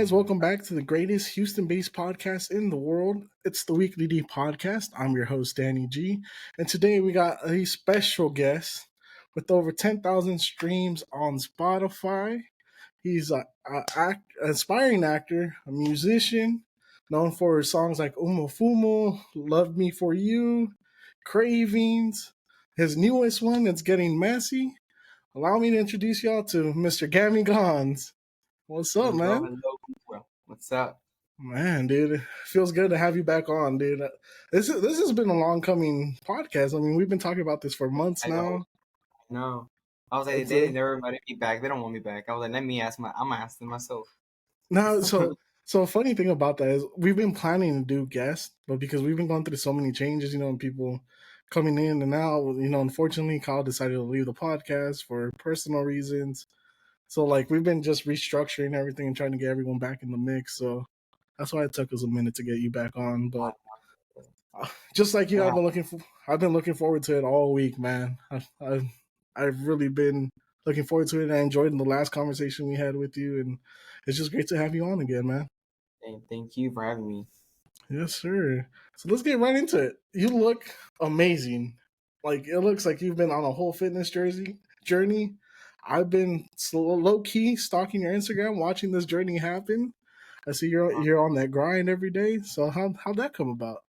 guys, welcome back to the greatest Houston-based podcast in the world. It's the Weekly D podcast. I'm your host, Danny G, and today we got a special guest with over 10,000 streams on Spotify. He's an aspiring actor, a musician, known for his songs like Umo Fumo, Love Me For You, Cravings. His newest one, It's Getting Messy. Allow me to introduce y'all to Mr. Gammy Gonzz. What's up, man? Hello. What's up? Man, dude, it feels good to have you back on, dude. This has been a long coming podcast. I mean, we've been talking about this for months now. No. I was like, they never invited me back. They don't want me back. I was like, let me ask I'm asking myself. No, so a funny thing about that is we've been planning to do guests, but because we've been going through so many changes, and people coming in and out, unfortunately, Kyle decided to leave the podcast for personal reasons. So, we've been just restructuring everything and trying to get everyone back in the mix. So that's why it took us a minute to get you back on. But just like you, I've been looking forward to it all week, man. I've really been looking forward to it. I enjoyed the last conversation we had with you, and it's just great to have you on again, man. Thank you for having me. Yes, sir. So let's get right into it. You look amazing. It looks like you've been on a whole fitness journey. I've been low key stalking your Instagram, watching this journey happen. I see you're on that grind every day. So how'd that come about?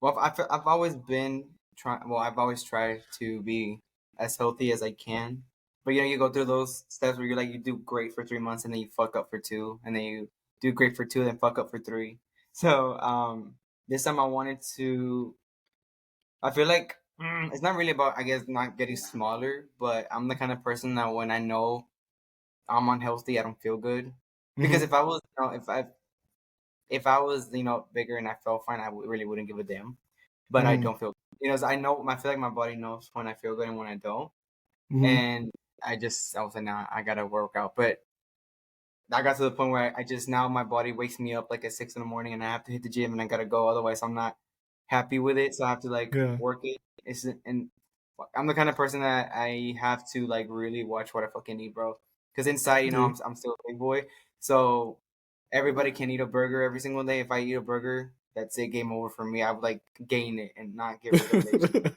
Well, I've always been trying. Well, I've always tried to be as healthy as I can. But you go through those steps where you're like, you do great for 3 months and then you fuck up for 2, and then you do great for 2, then fuck up for 3. So this time I wanted to. I feel like it's not really about, I guess, not getting smaller, but I'm the kind of person that when I know I'm unhealthy, I don't feel good. Because if I was, if I was, bigger and I felt fine, I really wouldn't give a damn. But I don't feel, I feel like my body knows when I feel good and when I don't. And I was like, nah, I gotta work out. But I got to the point where now my body wakes me up like at 6 a.m. and I have to hit the gym and I gotta go. Otherwise, I'm not happy with it. So I have to work it. And I'm the kind of person that I have to really watch what I fucking eat, bro. Because inside, I'm still a big boy. So everybody can eat a burger every single day. If I eat a burger, that's it, game over for me. I would gain it and not get rid of it.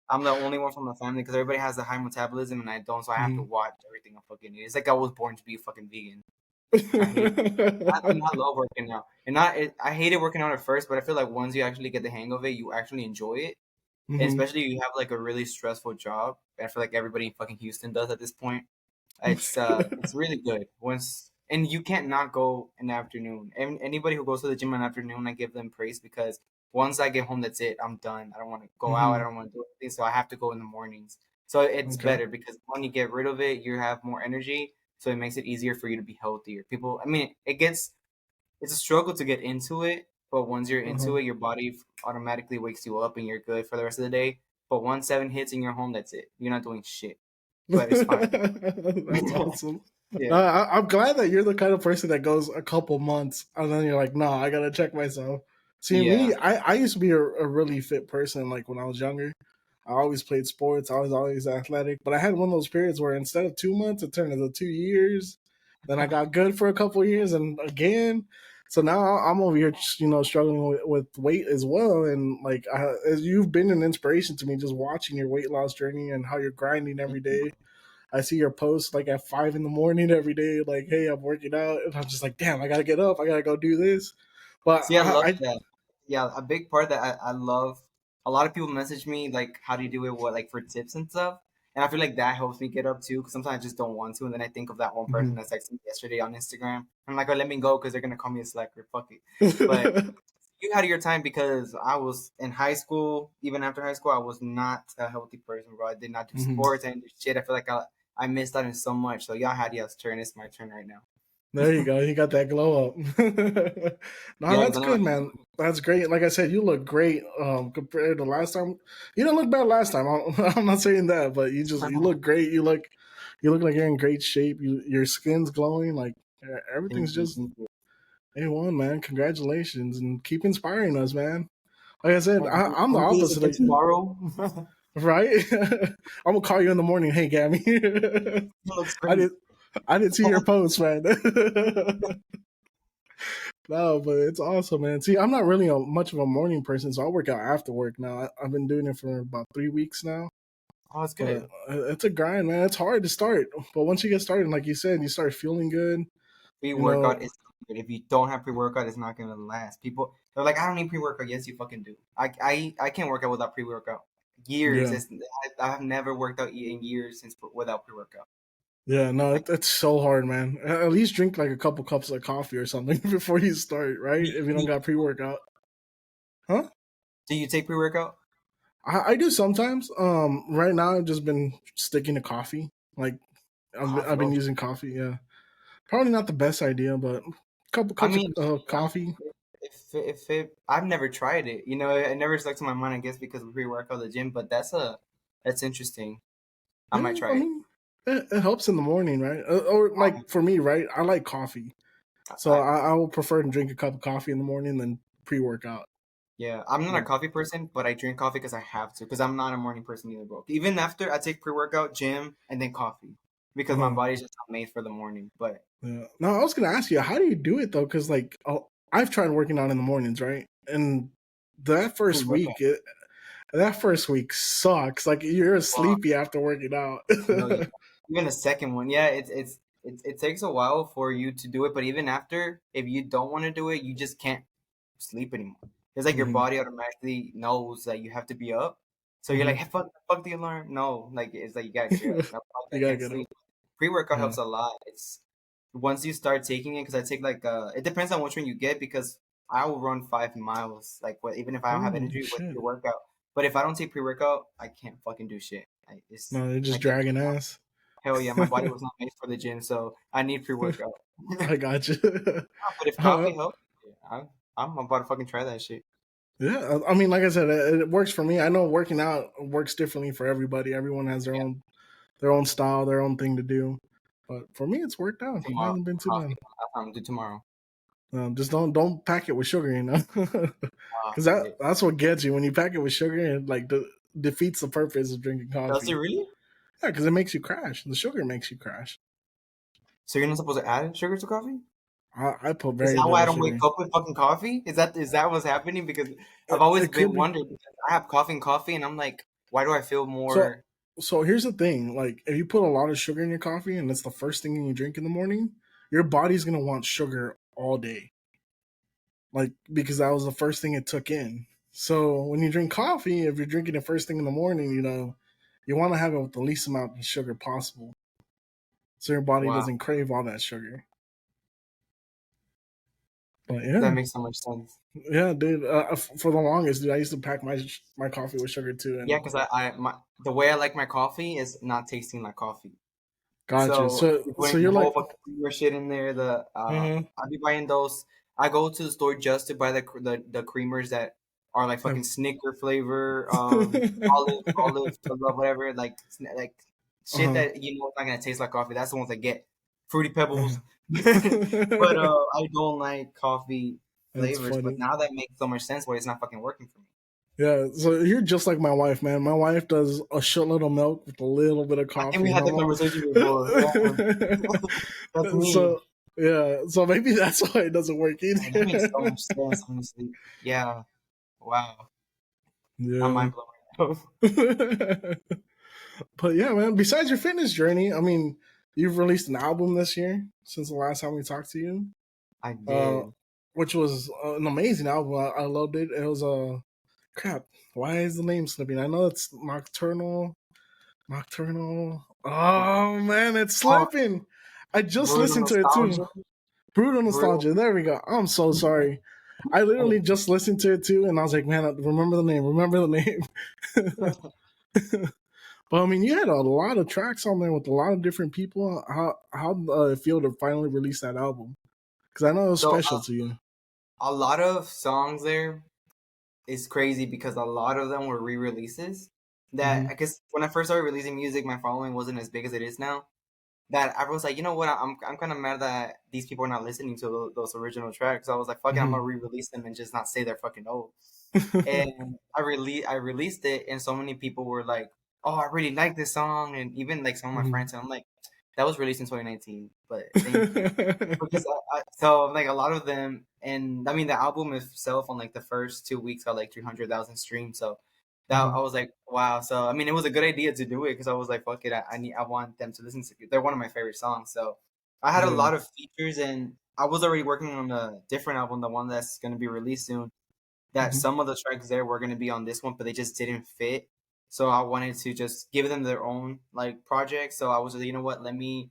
I'm the only one from the family because everybody has a high metabolism and I don't. So I have to watch everything I fucking eat. It's like I was born to be a fucking vegan. I love working out, and I hated working out at first, but I feel like once you actually get the hang of it, you actually enjoy it. And especially if you have a really stressful job. I feel like everybody in fucking Houston does at this point. It's really good and you can't not go in the afternoon. And anybody who goes to the gym in the afternoon, I give them praise because once I get home, that's it. I'm done. I don't want to go out. I don't want to do anything, so I have to go in the mornings. So it's better because when you get rid of it, you have more energy. So it makes it easier for you to be healthier. It's a struggle to get into it, but once you're into it, your body automatically wakes you up and you're good for the rest of the day. But once 7 hits and you're home, that's it. You're not doing shit. But it's fine. That's awesome. Yeah. I'm glad that you're the kind of person that goes a couple months and then you're like, nah, I gotta check myself. See, me, I used to be a really fit person. When I was younger, I always played sports. I was always athletic. But I had one of those periods where instead of 2 months, it turned into 2 years. Then I got good for a couple of years, and again. So now I'm over here, struggling with weight as well. And as you've been an inspiration to me, just watching your weight loss journey and how you're grinding every day. I see your posts at 5 a.m. every day, hey, I'm working out, and I'm just like, damn, I gotta get up, I gotta go do this. But see, I love that. Yeah, a big part that I love. A lot of people message me how do you do it? For tips and stuff. And I feel like that helps me get up too, because sometimes I just don't want to. And then I think of that one person that texted me yesterday on Instagram. I'm like, oh, let me go because they're gonna call me a slacker. Fuck it. But you had your time because I was in high school. Even after high school, I was not a healthy person, bro. I did not do sports. I didn't do shit. I feel like I missed out on so much. So y'all had y'all's turn. It's my turn right now. There you go. You got that glow up. That's good, man. That's great. Like I said, you look great compared to last time. You didn't look bad last time. I'm not saying that, but you look great. You look like you're in great shape. Your skin's glowing. Everything's just A1, man. Congratulations, and keep inspiring us, man. Like I said, I'm the opposite of tomorrow. Right? I'm gonna call you in the morning. Hey, Gammy. I didn't see your post, man. No, but it's awesome, man. See, I'm not really much of a morning person, so I work out after work now. I've been doing it for about 3 weeks now. Oh, it's But good. it's a grind, man. It's hard to start, but once you get started, like you said, you start feeling good. You know, Pre-workout is good. If you don't have pre-workout, it's not gonna last. People they're like, I don't need pre-workout. Yes, you fucking do. I can't work out without pre-workout. Years. yeah, I have never worked out in years since without pre-workout. yeah. No, Like, it's so hard, man. At least drink like a couple cups of coffee or something before you start, right? do If you don't you, got pre-workout, huh? do you take pre-workout? I do sometimes. Right now I've just been sticking to coffee. Like Coffee. I've been Oh, using coffee. Yeah, probably not the best idea, but a couple I cups mean, of yeah, coffee. I've never tried it. You know, it never stuck to my mind. I guess because of pre-workout, the gym. But that's interesting. I might Yeah, try I it. mean, it helps in the morning, right? Or like for me, right? I like coffee, so I, I will prefer to drink a cup of coffee in the morning than pre-workout. Yeah, I'm not a Like, coffee person, but I drink coffee because I have to. Because I'm not a morning person either, bro. Even after I take pre-workout, gym, and then coffee, because my uh, body's just not made for the morning. But yeah. No, I was gonna ask you, how do you do it though? Because like, I've tried working out in the mornings, right? And that first pre-workout, week, that first week sucks. Like you're fuck, sleepy after working out. no, yeah. Even the second one, yeah, it takes a while for you to do it. But even after, if you don't want to do it, you just can't sleep anymore. It's like your hmm body automatically knows that you have to be up. So you're like, hmm hey, fuck the alarm. No, like it's like you gotta get up. No, fuck, You I gotta can't get up. sleep. Pre-workout Yeah. helps a lot. It's once you start taking it, because I take like it depends on which one you get because I will run 5 miles like what even if I don't have Holy energy with shit! pre-workout. But if I don't take pre-workout, I can't fucking do shit. No, they're I just can't. dragging ass. Hell yeah, my body was not made for the gym, so I need pre-workout. I got you. But if coffee helps, yeah, I'm about to fucking try that shit. Yeah, I mean, like I said, it works for me. I know working out works differently for everybody. Everyone has Yeah, their own style, their own thing to do. But for me, it's worked out. It tomorrow hasn't been too coffee. bad. That's what I'm gonna do tomorrow. Just don't pack it with sugar, you know, Ah, because shit. that's what gets you when you pack it with sugar. And like defeats the purpose of drinking Does it coffee. really? Yeah, because it makes you crash. The sugar makes you crash. So you're not supposed to add sugar to coffee? I put Is very that why I little don't wake sugar. up with fucking coffee? Is that what's happening? Because I've always It could been be. wondering because I have coffee, and I'm like, why do I feel So more? so here's the thing: like if you put a lot of sugar in your coffee and it's the first thing you drink in the morning, your body's gonna want sugar all day, like because that was the first thing it took in. So when you drink coffee, if you're drinking it first thing in the morning, you want to have it with the least amount of sugar possible, so your body Wow, doesn't crave all that sugar. But that yeah, makes so much sense. yeah, dude. For the longest, dude, I used to pack my coffee with sugar too, Yeah, and because the way I like my coffee is not tasting like coffee. gotcha. So So you're so putting the you're whole like, fucking creamer shit in there. uh I'll be buying those. I go to the store just to buy the creamers that are like fucking Snicker flavor, olive, whatever, like shit uh-huh. that you know it's not gonna taste like coffee. That's the ones I get. Fruity Pebbles, but uh-huh. I don't like coffee That's flavors. But funny. now that makes so much sense. Why it's not fucking working for me. Yeah, so you're just like my wife, man. My wife does a shitload of milk with a little bit of I think coffee, we and had the I'm conversation before. Yeah, that's like, me. so yeah, so maybe that's why it doesn't work Yeah, that makes so either. much sense, honestly. Yeah. Wow. I'm Yeah. mind blown. But yeah, man, besides your fitness journey, I mean, you've released an album this year since the last time we talked to you, I uh, did. which was an amazing album. I loved it. It was crap. Why is the name slipping? I know it's Nocturnal. Oh man, it's Oh, slipping. I just brutal listened to it too. nostalgia. Brutal Brutal. nostalgia. There we go. I'm so sorry. I literally just listened to it too, and I was like, man, remember the name. Remember the name. But I mean, you had a lot of tracks on there with a lot of different people. How it feel to finally release that album? Because I know it was So special to you. a lot of songs there is crazy because a lot of them were re-releases. That hmm I guess when I first started releasing music, my following wasn't as big as it is now. That I was like, you know what? I'm kind of mad that these people are not listening to those original tracks. So I was like, fuck it, I'm hmm gonna re-release them and just not say they're fucking old. And I released it, and so many people were like, "Oh, I really like this song," and even like some of my hmm friends, and I'm like, That was released in 2019, but thank you. Because so like a lot of them, and I mean the album itself on like the first 2 weeks got like 300,000 streams. So that I was like, wow. So I mean, it was a good idea to do it because I was like, fuck it, I want them to listen to it. They're one of my favorite songs. So I had a lot of features, and I was already working on a different album, the one that's gonna be released soon. That some of the tracks there were gonna be on this one, but they just didn't fit. So I wanted to just give them their own like project. So I was like, you know what, let me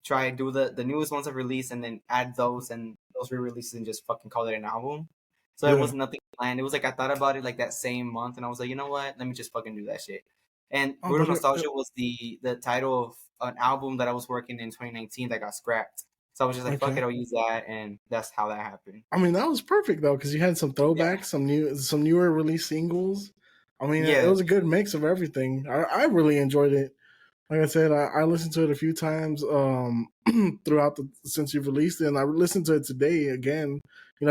try do the newest ones I've released and then add those and those re-releases and just fucking call it an album. So it was nothing planned. It was like I thought about it like that same month and I was like, you know what? Let me just fucking do that shit. And Brutal Nostalgia was the title of an album that I was working in 2019 that got scrapped. So I was just like, fuck it, I'll use that, and that's how that happened. I mean, that was perfect though, because you had some throwbacks, some newer release singles. I mean, it was a good mix of everything. I really enjoyed it. Like I said, I listened to it a few times throughout since you've released it, and I listened to it today again,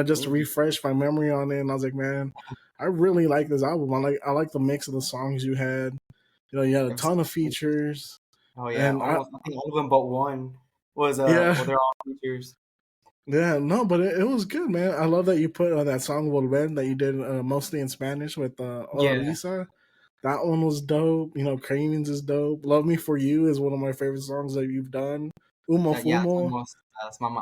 just to refresh my memory on it. And I was like, man, I really like this album. I like the mix of the songs you had. You had a ton of features. Oh yeah, and I think all of them but one was well, they're all features. Yeah, no, but it was good, man. I love that you put that song "Volver" that you did mostly in Spanish with Lisa. That one was dope. Cravings is dope. Love Me For You is one of my favorite songs that you've done. Umo Fumo.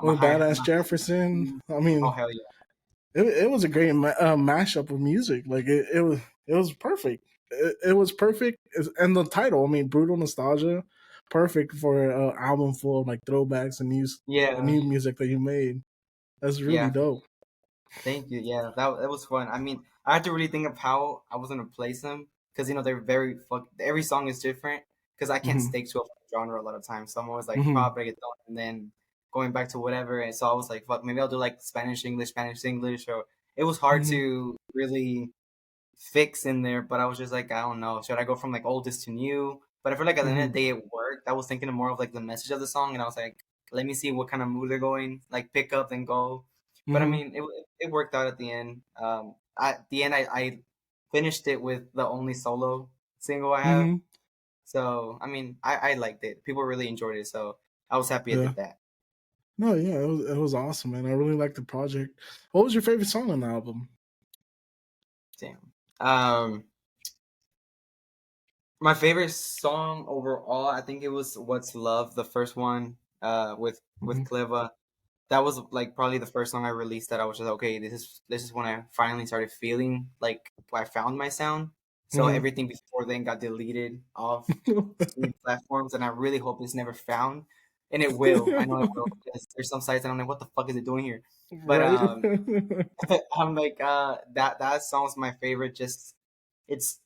With Badass Jefferson. I mean, oh hell yeah. It was a great mashup of music. Like it was perfect. It was perfect. And the title, I mean, Brutal Nostalgia, perfect for an album full of like throwbacks and new music that you made. That's really dope. Thank you. Yeah, that was fun. I mean, I had to really think of how I was gonna place them because they're very every song is different because I can't stick to a genre a lot of times. So I'm always like pop, reggaeton, and then going back to whatever. And so I was like, fuck, maybe I'll do like Spanish English. Or it was hard to really fix in there, but I was just like, I don't know, should I go from like oldest to new? But I feel like at the end of the day it worked. I was thinking more of like the message of the song, and I was like, let me see what kind of mood they're going, like pick up and go. But I mean, it worked out at the end. At the end, I finished it with the only solo single I have. So I mean, I liked it. People really enjoyed it, so I was happy I did that. No, yeah, it was awesome, man. I really liked the project. What was your favorite song on the album? Damn. My favorite song overall, I think it was "What's Love," the first one, with Cleva. That was like probably the first song I released that I was just okay. This is when I finally started feeling like I found my sound. So everything before then got deleted off platforms, and I really hope it's never found. And it will. I know it will because there's some sites and I'm like, what the fuck is it doing here? But I'm like, that song's my favorite. Just it's.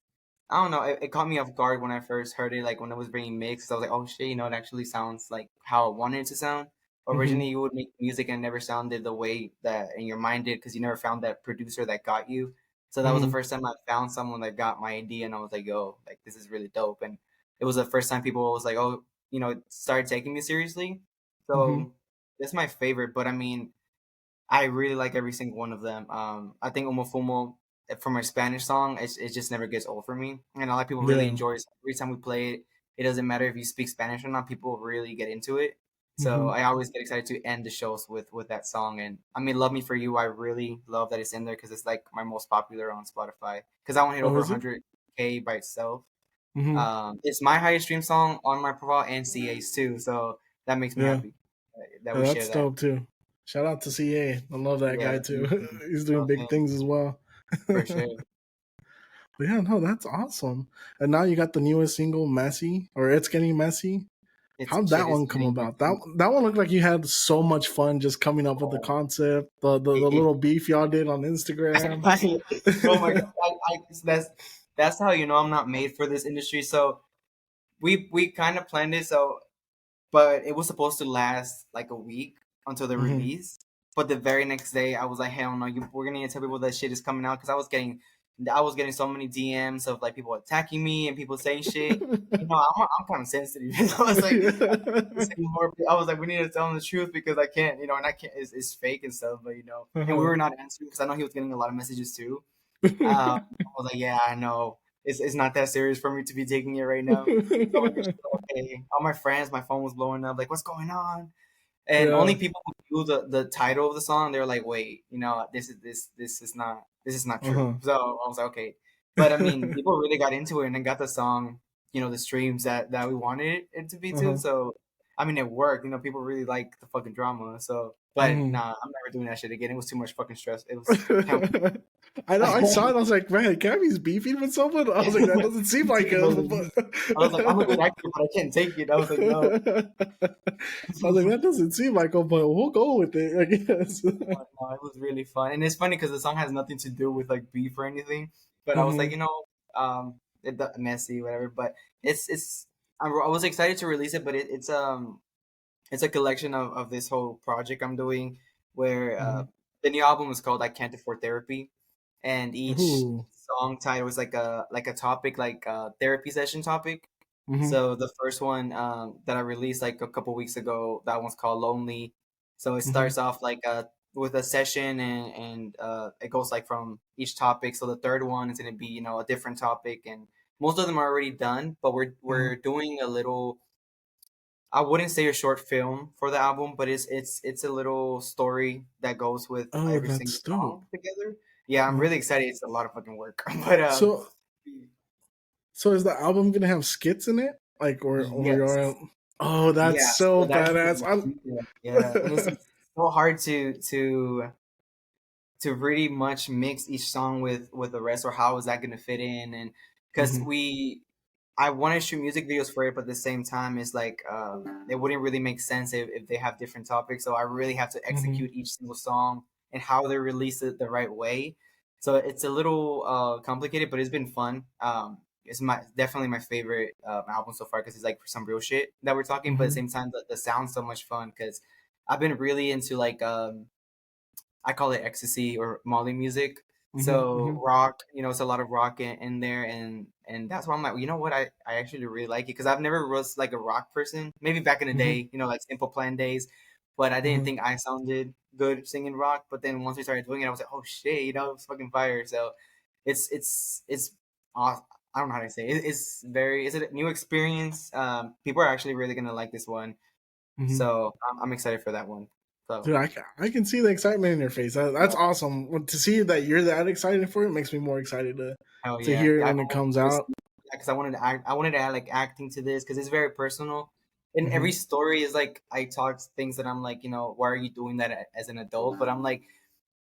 I don't know. It caught me off guard when I first heard it. Like when it was being mixed, I was like, "Oh shit!" It actually sounds like how I wanted it to sound. Originally, you would make music and it never sounded the way that in your mind did because you never found that producer that got you. So that was the first time I found someone that got my idea, and I was like, "Yo, like this is really dope." And it was the first time people was like, "Oh, started taking me seriously." So that's my favorite. But I mean, I really like every single one of them. I think Umo Fumo from a Spanish song, it just never gets old for me. And a lot of people really enjoy it. Every time we play it, it doesn't matter if you speak Spanish or not, people really get into it. So I always get excited to end the shows with that song. And I mean, Love Me For You, I really love that it's in there because it's like my most popular on Spotify. Because I want to hit over 100K by itself. It's my highest stream song on my profile and CA's too. So that makes me happy that we share that. That's dope too. Shout out to CA. I love that guy too. He's doing big things as well. For sure. But yeah, no, that's awesome. And now you got the newest single, Messy, or It's Getting Messy. How'd that one come about? That one looked like you had so much fun just coming up with the concept, the little beef y'all did on Instagram. Oh my god, that's how I'm not made for this industry. So we kind of planned it but it was supposed to last like a week until the release. But the very next day, I was like, hell no, we're gonna need to tell people that shit is coming out because I was getting so many DMs of like people attacking me and people saying shit. I'm kind of sensitive. I was like, I was like, we need to tell them the truth because I can't, and I can't. It's fake and stuff, but and we were not answering because I know he was getting a lot of messages too. I was like, yeah, I know. it's not that serious for me to be taking it right now. So we're just okay. All my friends, my phone was blowing up. Like, what's going on? And only Yeah. people who knew the title of the song, they're like, wait, this is not true. Uh-huh. So I was like, okay. But I mean, people really got into it and then got the song, the streams that we wanted it to be too. Uh-huh. So I mean, it worked. People really like the fucking drama. So, but Mhm. nah, I'm never doing that shit again. It was too much fucking stress. It was. I know. I saw it. I was like, man, Gammy's beefing with someone. I was like, that doesn't seem like him. But I was like, I'm a good actor, but I can't take it. I was like, no. I was like, that doesn't seem like him, but we'll go with it, I guess. No, it was really fun, and it's funny because the song has nothing to do with like beef or anything. But I was like, messy, whatever. But it's I was excited to release it, but it's a collection of this whole project I'm doing, where the new album is called "I Can't Afford Therapy," and each Ooh. song title is like a topic, like a therapy session topic. Mm-hmm. So the first one that I released like a couple weeks ago, that one's called "Lonely." So it Mm-hmm. starts off like with a session, and it goes like from each topic. So the third one is going to be a different topic, and most of them are already done, but Mm-hmm. we're doing a little. I wouldn't say a short film for the album, but it's a little story that goes with Oh, every that's single dope. song together. Yeah, I'm Uh-huh. really excited. It's a lot of fucking work, but So, so is the album gonna have skits in it? Like, or yes, your? Oh, that's yeah. so So that's badass. yeah, and it's so hard to pretty much mix each song with the rest, or how is that going to fit in, and because Mhm. I want to shoot music videos for it, but at the same time it's like it wouldn't really make sense if they have different topics, so I really have to Mhm. execute each single song and how they release it the right way. So it's a little complicated, but it's been fun. It's definitely my favorite album so far, because it's like some real shit that we're talking, but at the Mhm. same time the sound's so much fun, because I've been really into like I call it ecstasy or Molly music. Mhm. So Mhm. rock, it's a lot of rock in there, and that's why I'm like, you know what, I actually really like it, because I've never was like a rock person. Maybe back in the Mhm. day, like Simple Plan days, but I didn't Mhm. think I sounded good singing rock. But then once we started doing it, I was like, oh shit, it's fucking fire. So it's awesome. I don't know how to say it. It's a new experience. People are actually really gonna like this one, Mhm. so I'm excited for that one. So Dude, I can see the excitement in your face. That's yeah. awesome. To see that you're that excited for it makes me more excited Hell to yeah! hear it Yeah, I when can't it wait comes to out. receive. Yeah, because I wanted to act. I wanted to add like acting to this, because it's very personal. And Mhm. every story is like, I talk things that I'm like, why are you doing that as an adult? But I'm like,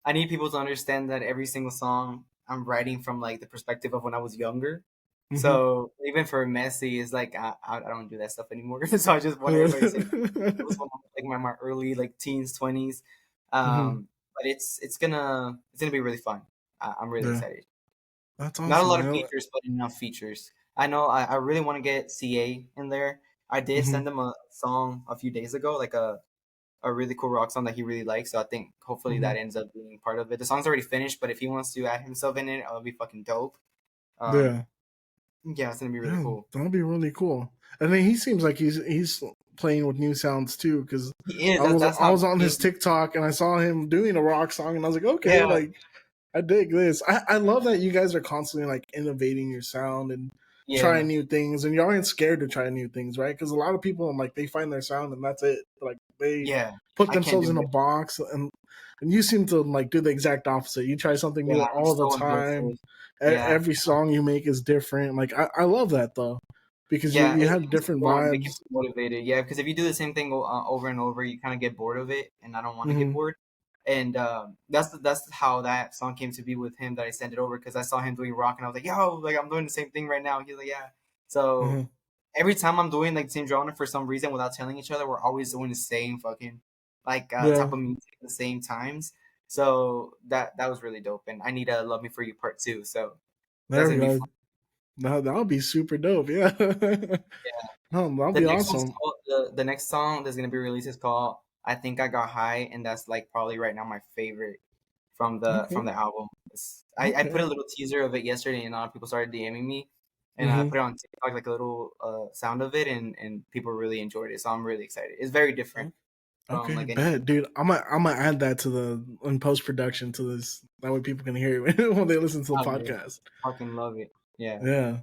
I need people to understand that every single song I'm writing from like the perspective of when I was younger. Mhm. So even for Messi, is like I don't do that stuff anymore. So I just want everybody to say it was when I was like my early like teens, 20s. Mhm. But it's gonna be really fun. I'm really Yeah, excited. that's Not a awesome, lot of man. features, but enough features. I know I really want to get CA in there. I did Mhm. send him a song a few days ago, like a really cool rock song that he really likes. So I think hopefully Mhm. that ends up being part of it. The song's already finished, but if he wants to add himself in it, it'll be fucking dope. Um, Yeah. yeah, it's gonna be really Yeah, cool. that'll be really cool. And then he seems like he's playing with new sounds too. Because He is. I was That's I how was on he his came. TikTok and I saw him doing a rock song, and I was like, okay, Yeah, like I dig this. I love that you guys are constantly like innovating your sound and yeah, trying new things, and you aren't scared to try new things, right? Because a lot of people like they find their sound and that's it. Like they yeah. put I can't themselves in do a it. box, and you seem to like do the exact opposite. You try something Yeah, new I'm all the so time. aggressive. Yeah, Every song you make is different. Like I love that though, because yeah. you It have keeps different me going. It vibes. keeps me motivated. Yeah, because if you do the same thing over and over, you kind of get bored of it, and I don't want to get Hmm. bored. And that's how that song came to be with him, that I sent it over, because I saw him doing rock, and I was like, yo, like I'm doing the same thing right now. He's like, yeah. So Hmm. every time I'm doing like the same genre, for some reason, without telling each other, we're always doing the same fucking like type Yeah, of music at the same times. So that was really dope, and I need a Love Me For You Part 2. So that's there we gonna be go. fun. That'll be super dope. Yeah, Yeah. oh, that'll The be next one's awesome. called the next song that's gonna be released is called "I Think I Got High," and that's like probably right now my favorite from Okay, the album. I put okay. a little teaser of it yesterday, and a lot of people started DMing me, and I Hmm. put it on TikTok, like a little sound of it, and people really enjoyed it. So I'm really excited. It's very different from Okay, like anything. bet, dude. I'm gonna add that to the in post production to this. That way people can hear it when they listen to the Oh yeah, podcast. fucking love it. Yeah.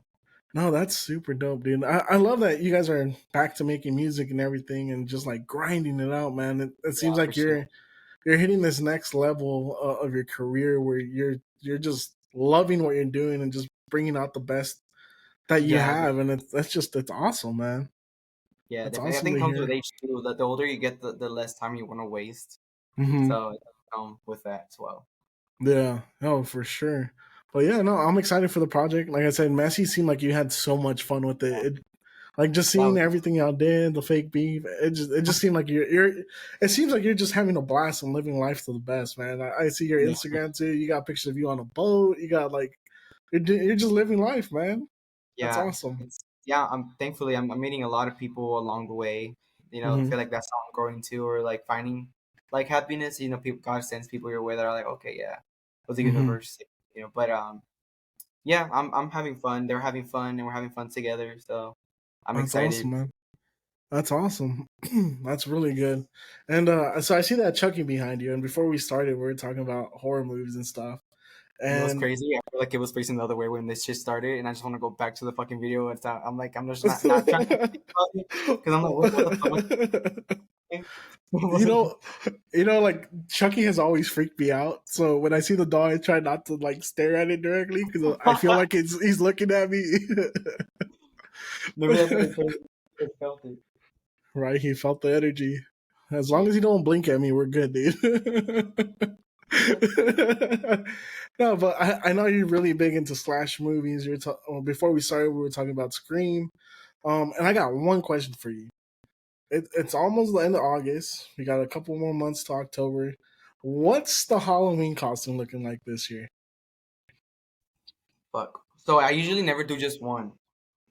No, that's super dope, dude. I love that you guys are back to making music and everything and just like grinding it out, man. It seems For like sure. you're hitting this next level of your career where you're just loving what you're doing and just bringing out the best that you Yeah, have, and it's awesome, man. yeah, That's definitely. I awesome think to it comes with hear. age too. The older you get, the less time you want to waste. Hmm. So it does come with that as well. Yeah, oh, for sure. But yeah, no, I'm excited for the project. Like I said, Messi seemed like you had so much fun with Yeah, it. Like just that seeing was everything y'all did, the fake beef, it just seemed like you're. It seems like you're just having a blast and living life to the best, man. I see your yeah, Instagram too. You got pictures of you on a boat. You got like you're just living life, man. That's yeah. awesome. It's yeah. I'm thankfully I'm meeting a lot of people along the way. I Hmm. feel like that's how I'm growing too, or like finding like happiness. People, God sends people your way that are like, okay, yeah, with the Hmm. universe. But yeah, I'm having fun. They're having fun, and we're having fun together. So I'm That's excited. awesome, man. That's awesome. That's really good. And so I see that Chucky behind you. And before we started, we were talking about horror movies and stuff. It was And crazy. I feel like it was facing the other way when this shit started, and I just want to go back to the fucking video. It's not, I'm like, I'm just not trying to think about it because I'm like, what the fuck? It you wasn't. know, like Chucky has always freaked me out. So when I see the dog, I try not to like stare at it directly because I feel like he's looking at me. Maybe that's what it felt it. Right? He felt the energy. As long as you don't blink at me, we're good, dude. No, but I know you're really big into slash movies. Before we started, we were talking about Scream. And I got one question for you. It's almost the end of August. We got a couple more months to October. What's the Halloween costume looking like this year? Fuck. So I usually never do just one.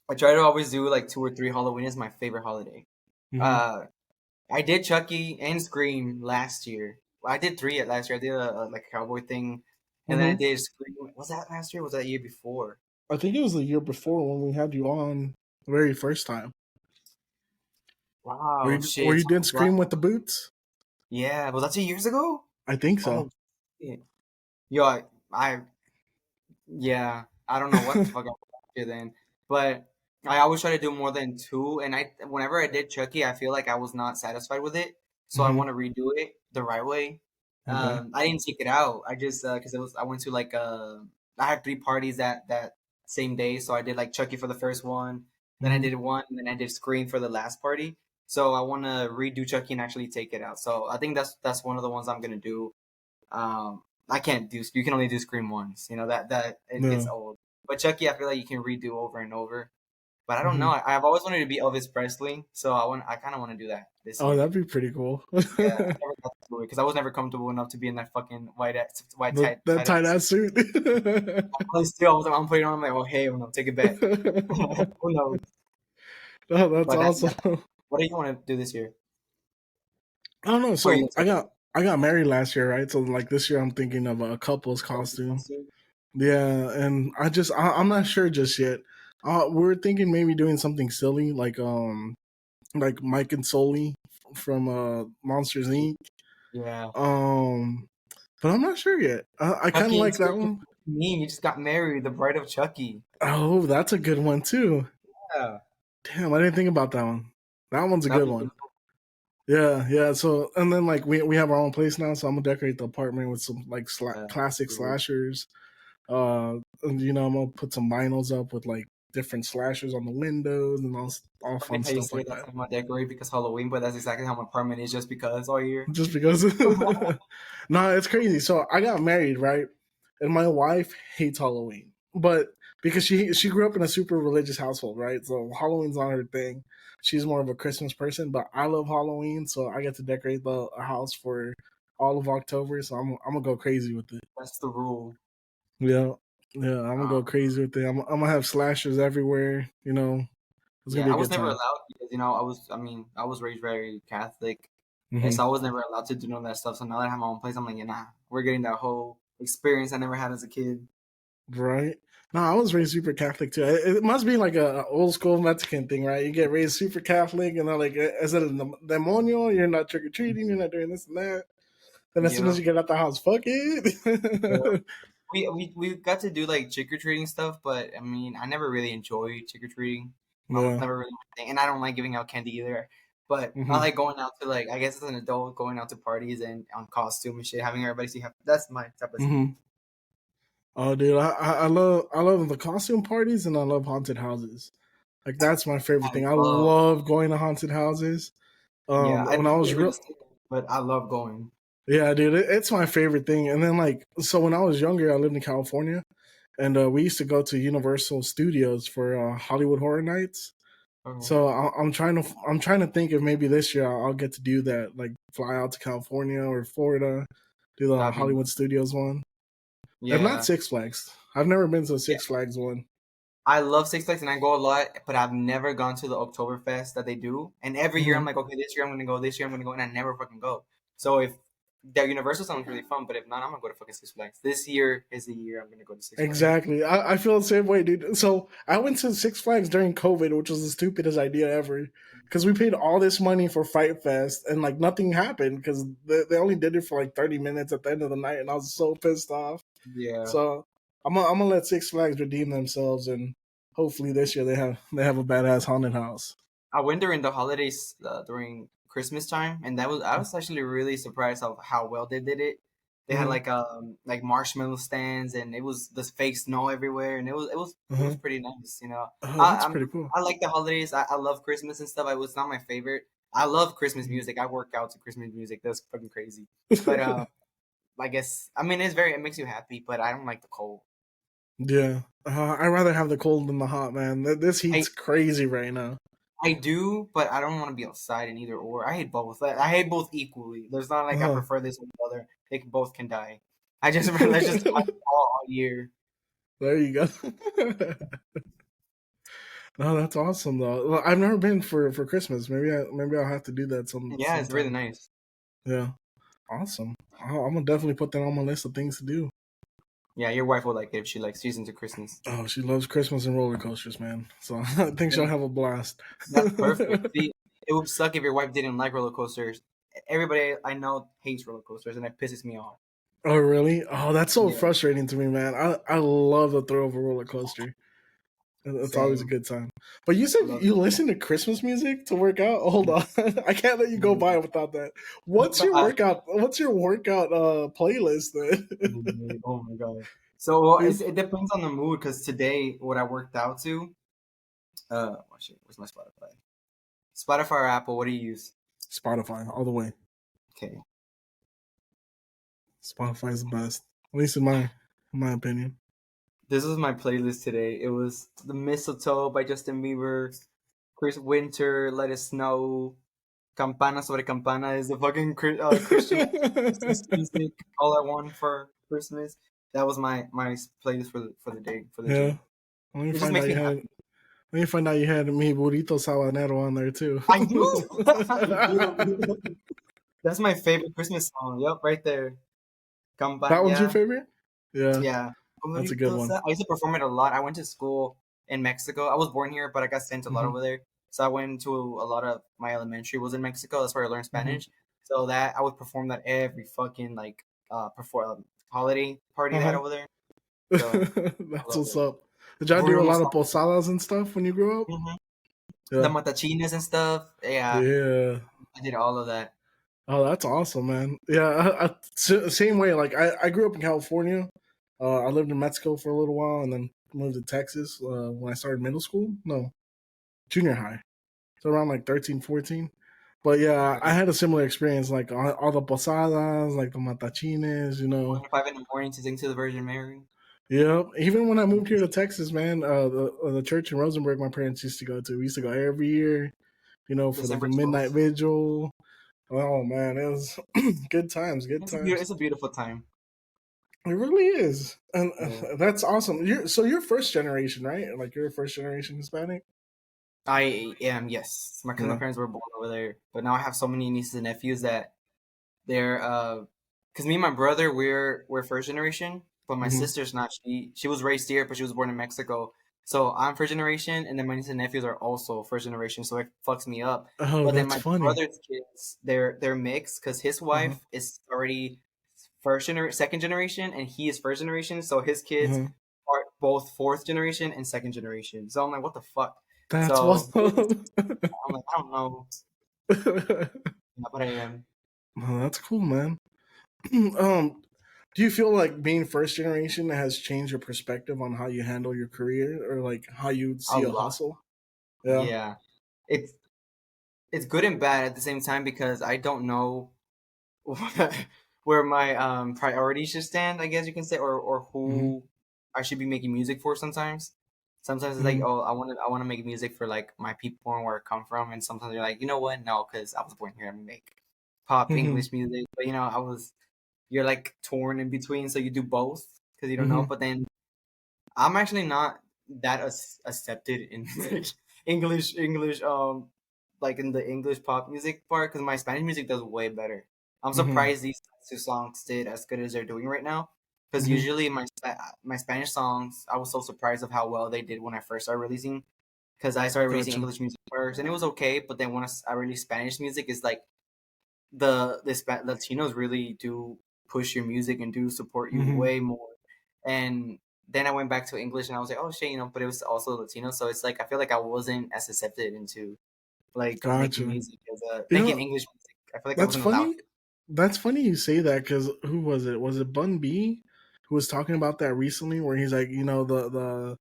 I try to always do like two or three. Halloween is my favorite holiday. Hmm. Uh, I did Chucky and Scream last year. Well, I did three last year. I did like a cowboy thing, and then I Hmm. did Scream. Was that last year? Or was that year before? I think it was the year before when we had you on the very first time. Wow, Where shit. you did Right. Scream with the boots? Yeah, was that 2 years ago? I think so. Oh, shit. Yo, I yeah, I don't know what the fuck I was here then, but I always try to do more than two. And whenever I did Chucky, I feel like I was not satisfied with it, so I Hmm. want to redo it the right way. Okay. I didn't take it out. I just because I went to like I had three parties that same day, so I did like Chucky for the first one, then I Hmm. did one, and then I did Scream for the last party. So I want to redo Chucky and actually take it out. So I think that's one of the ones I'm gonna do. I can't do. You can only do Scream once. That it gets No. old. But Chucky, I feel like you can redo over and over. But I don't know. Hmm. I've always wanted to be Elvis Presley, so I kind of want to do that this Oh, year. that'd be pretty cool. Yeah, I never got to do it because I was never comfortable enough to be in that fucking white That tight tight ass. ass suit. Still, I'm putting it on. I'm like, oh hey, no, take it back. Who knows? Oh, that's But yeah. awesome. What do you want to do this year? I don't know. For you, So I got married last year, right? So like this year, I'm thinking of a couple's costume. costume? Yeah, and I'm not sure just yet. We're thinking maybe doing something silly like Mike and Sully from Monsters Inc. Yeah. Um, but I'm not sure yet. I kind of Chucky and like that Scream. one. Me, you just got married. The Bride of Chucky. Oh, that's a good one too. Yeah. Damn, I didn't think about that one. That one's a That'd good be one. dope. Yeah, yeah. So and then like we have our own place now, so I'm gonna decorate the apartment with some like That's classic cool. slashers. And, I'm gonna put some vinyls up with like different slashers on the windows and all Funny fun how you stuff say like that's that. how my decorate because Halloween, but that's exactly how my apartment is just because all year. Just because, no, it's crazy. So I got married, right? And my wife hates Halloween, but because she grew up in a super religious household, right? So Halloween's not her thing. She's more of a Christmas person, but I love Halloween, so I get to decorate the house for all of October. So I'm gonna go crazy with it. That's the rule. Yeah, yeah, I'm gonna go Um, crazy with it. I'm gonna have slashers everywhere. It's gonna yeah, be I a was good never time. allowed because I was raised very Catholic, and Hmm. so I was never allowed to do none of that stuff. So now that I have my own place, I'm like, yeah, nah, we're getting that whole experience I never had as a kid. Right? No, I was raised super Catholic too. It must be like a old school Mexican thing, right? You get raised super Catholic, and they're like, "Is it a demonio? You're not trick or treating. You're not doing this and that." And as soon as Yeah, you get out the house, fuck yeah. it. we got to do like trick or treating stuff, but I mean, I never really enjoyed trick or treating. Yeah. Never really my thing, and I don't like giving out candy either. But I like going out to like, I guess as an adult, going out to parties and on costume and shit, having everybody see. That's my type of thing. Oh, dude, I love the costume parties and I love haunted houses. Like that's my favorite thing. I love going to haunted houses. Yeah, I When I was real, but I love going. yeah, dude, it's my favorite thing. And then like, so when I was younger, I lived in California, and we used to go to Universal Studios for Hollywood Horror Nights. So I'm trying to think if maybe this year I'll get to do that, like fly out to California or Florida, do the Hollywood Studios one. Yeah. If not Six Flags, I've never been to a Six Flags one. I love Six Flags and I go a lot, but I've never gone to the Oktoberfest that they do. And every year I'm like, okay, this year I'm gonna go, this year I'm gonna go, and I never fucking go. So if the Universal sounds really fun, but if not, I'm gonna go to fucking Six Flags. This year is the year I'm gonna go to Six Flags. Exactly. I feel the same way, dude. So I went to Six Flags during COVID, which was the stupidest idea ever. Because we paid all this money for Fright Fest and like nothing happened because they only did it for like 30 minutes at the end of the night, and I was so pissed off. Yeah. So I'm gonna let Six Flags redeem themselves, and hopefully this year they have a badass haunted house. I went during the holidays during Christmas time, and I was actually really surprised of how well they did it. They had like marshmallow stands, and it was the fake snow everywhere, and it was pretty nice, you know. That's pretty cool. I like the holidays. I love Christmas and stuff. It's not my favorite. I love Christmas music. I work out to Christmas music. That's fucking crazy. But I guess it makes you happy, but I don't like the cold. Yeah, I'd rather have the cold than the hot, man. This heat's crazy right now. I do, but I don't want to be outside in either or. I hate both. I hate both equally. There's not like I prefer this or the other. They both can die. Let's just all year. There you go. No, that's awesome though. Well, I've never been for Christmas. Maybe I'll have to do that sometime. Yeah, it's really nice. Yeah, awesome. I'm gonna definitely put that on my list of things to do. Yeah, your wife will like it if she's into Christmas. Oh, she loves Christmas and roller coasters, man. So I think she'll have a blast. That's perfect. See, it would suck if your wife didn't like roller coasters. Everybody I know hates roller coasters, and that pisses me off. Oh, really? Oh, that's so frustrating to me, man. I love the thrill of a roller coaster. It's always a good time. But you said you listen to Christmas music to work out? Hold on. I can't let you go by without that. What's your workout playlist then? Oh my god. So it depends on the mood, because today what I worked out to where's my Spotify? Spotify or Apple, what do you use? Spotify, all the way. Okay. Spotify is the best. At least in my opinion. This was my playlist today. It was The Mistletoe by Justin Bieber, Chris Winter, Let It Snow, Campana sobre Campana is the fucking Christian music, all I want for Christmas. That was my playlist for the day. Gym. Let me find out you had Mi Burrito Sabanero on there too. I do. That's my favorite Christmas song. Yep, right there. That one's your favorite? Yeah. Yeah. That's a good one. I used to perform it a lot. I went to school in Mexico. I was born here, but I got sent a lot over there. So I went to a lot of my elementary was in Mexico. That's where I learned Spanish. So that I would perform that every fucking holiday party they had over there. So, that's what's up. Did y'all do a lot of posadas and stuff when you grew up? Yeah. The matachines and stuff. Yeah. Yeah. I did all of that. Oh, that's awesome, man. Yeah, same way. Like I grew up in California. I lived in Mexico for a little while, and then moved to Texas when I started middle school. No, junior high. So around like 13, 14. But yeah, I had a similar experience, like all the posadas, like the matachines, you know. 5 in the morning to sing to the Virgin Mary. Yeah, even when I moved here to Texas, man, the church in Rosenberg my parents used to go to. We used to go every year, you know, for like the midnight vigil. Oh man, it was good times. It's a beautiful time. It really is, and that's awesome. You're first generation, right? Like you're a first generation Hispanic. I am, yes. My parents were born over there, but now I have so many nieces and nephews that they're because me and my brother we're first generation, but my sister's not. She was raised here, but she was born in Mexico. So I'm first generation, and then my nieces and nephews are also first generation. So it fucks me up. Oh, but then that's my funny. brother's kids, they're mixed because his wife is already second generation, and he is first generation. So his kids are both fourth generation and second generation. So I'm like, what the fuck? That's So what's I'm up. like, I don't know, but I am. Oh, that's cool, man. Do you feel like being first generation has changed your perspective on how you handle your career or like how you A see a lot. hustle? Yeah. Yeah, it's it's good and bad at the same time because I don't know where my priorities should stand, I guess you can say, or Mm-hmm. who I should be making music for. Sometimes it's like, Mm-hmm. oh, I want to make music for like my people and where I come from, and sometimes you're like, you know what, no, because I was born here and make pop Mm-hmm. English music, but you're like torn in between, so you do both because you don't know. Mm-hmm. But then I'm actually not that accepted in English like in the English pop music part because my Spanish music does way better. I'm Mm-hmm. surprised these two songs did as good as they're doing right now because Mm-hmm. usually my Spanish songs I was so surprised of how well they did when I first started releasing because I started releasing Gotcha. English music first and it was okay, but then when I released Spanish music, it's like Latinos really do push your music and do support you Mm-hmm. way more. And then I went back to English and I was like, oh shit, but it was also Latino, so it's like I feel like I wasn't as accepted into like making Gotcha. music as You making know, English music. I feel like I that's wasn't allowed funny. That's funny you say that because who was it? Was it Bun B who was talking about that recently? Where he's like, the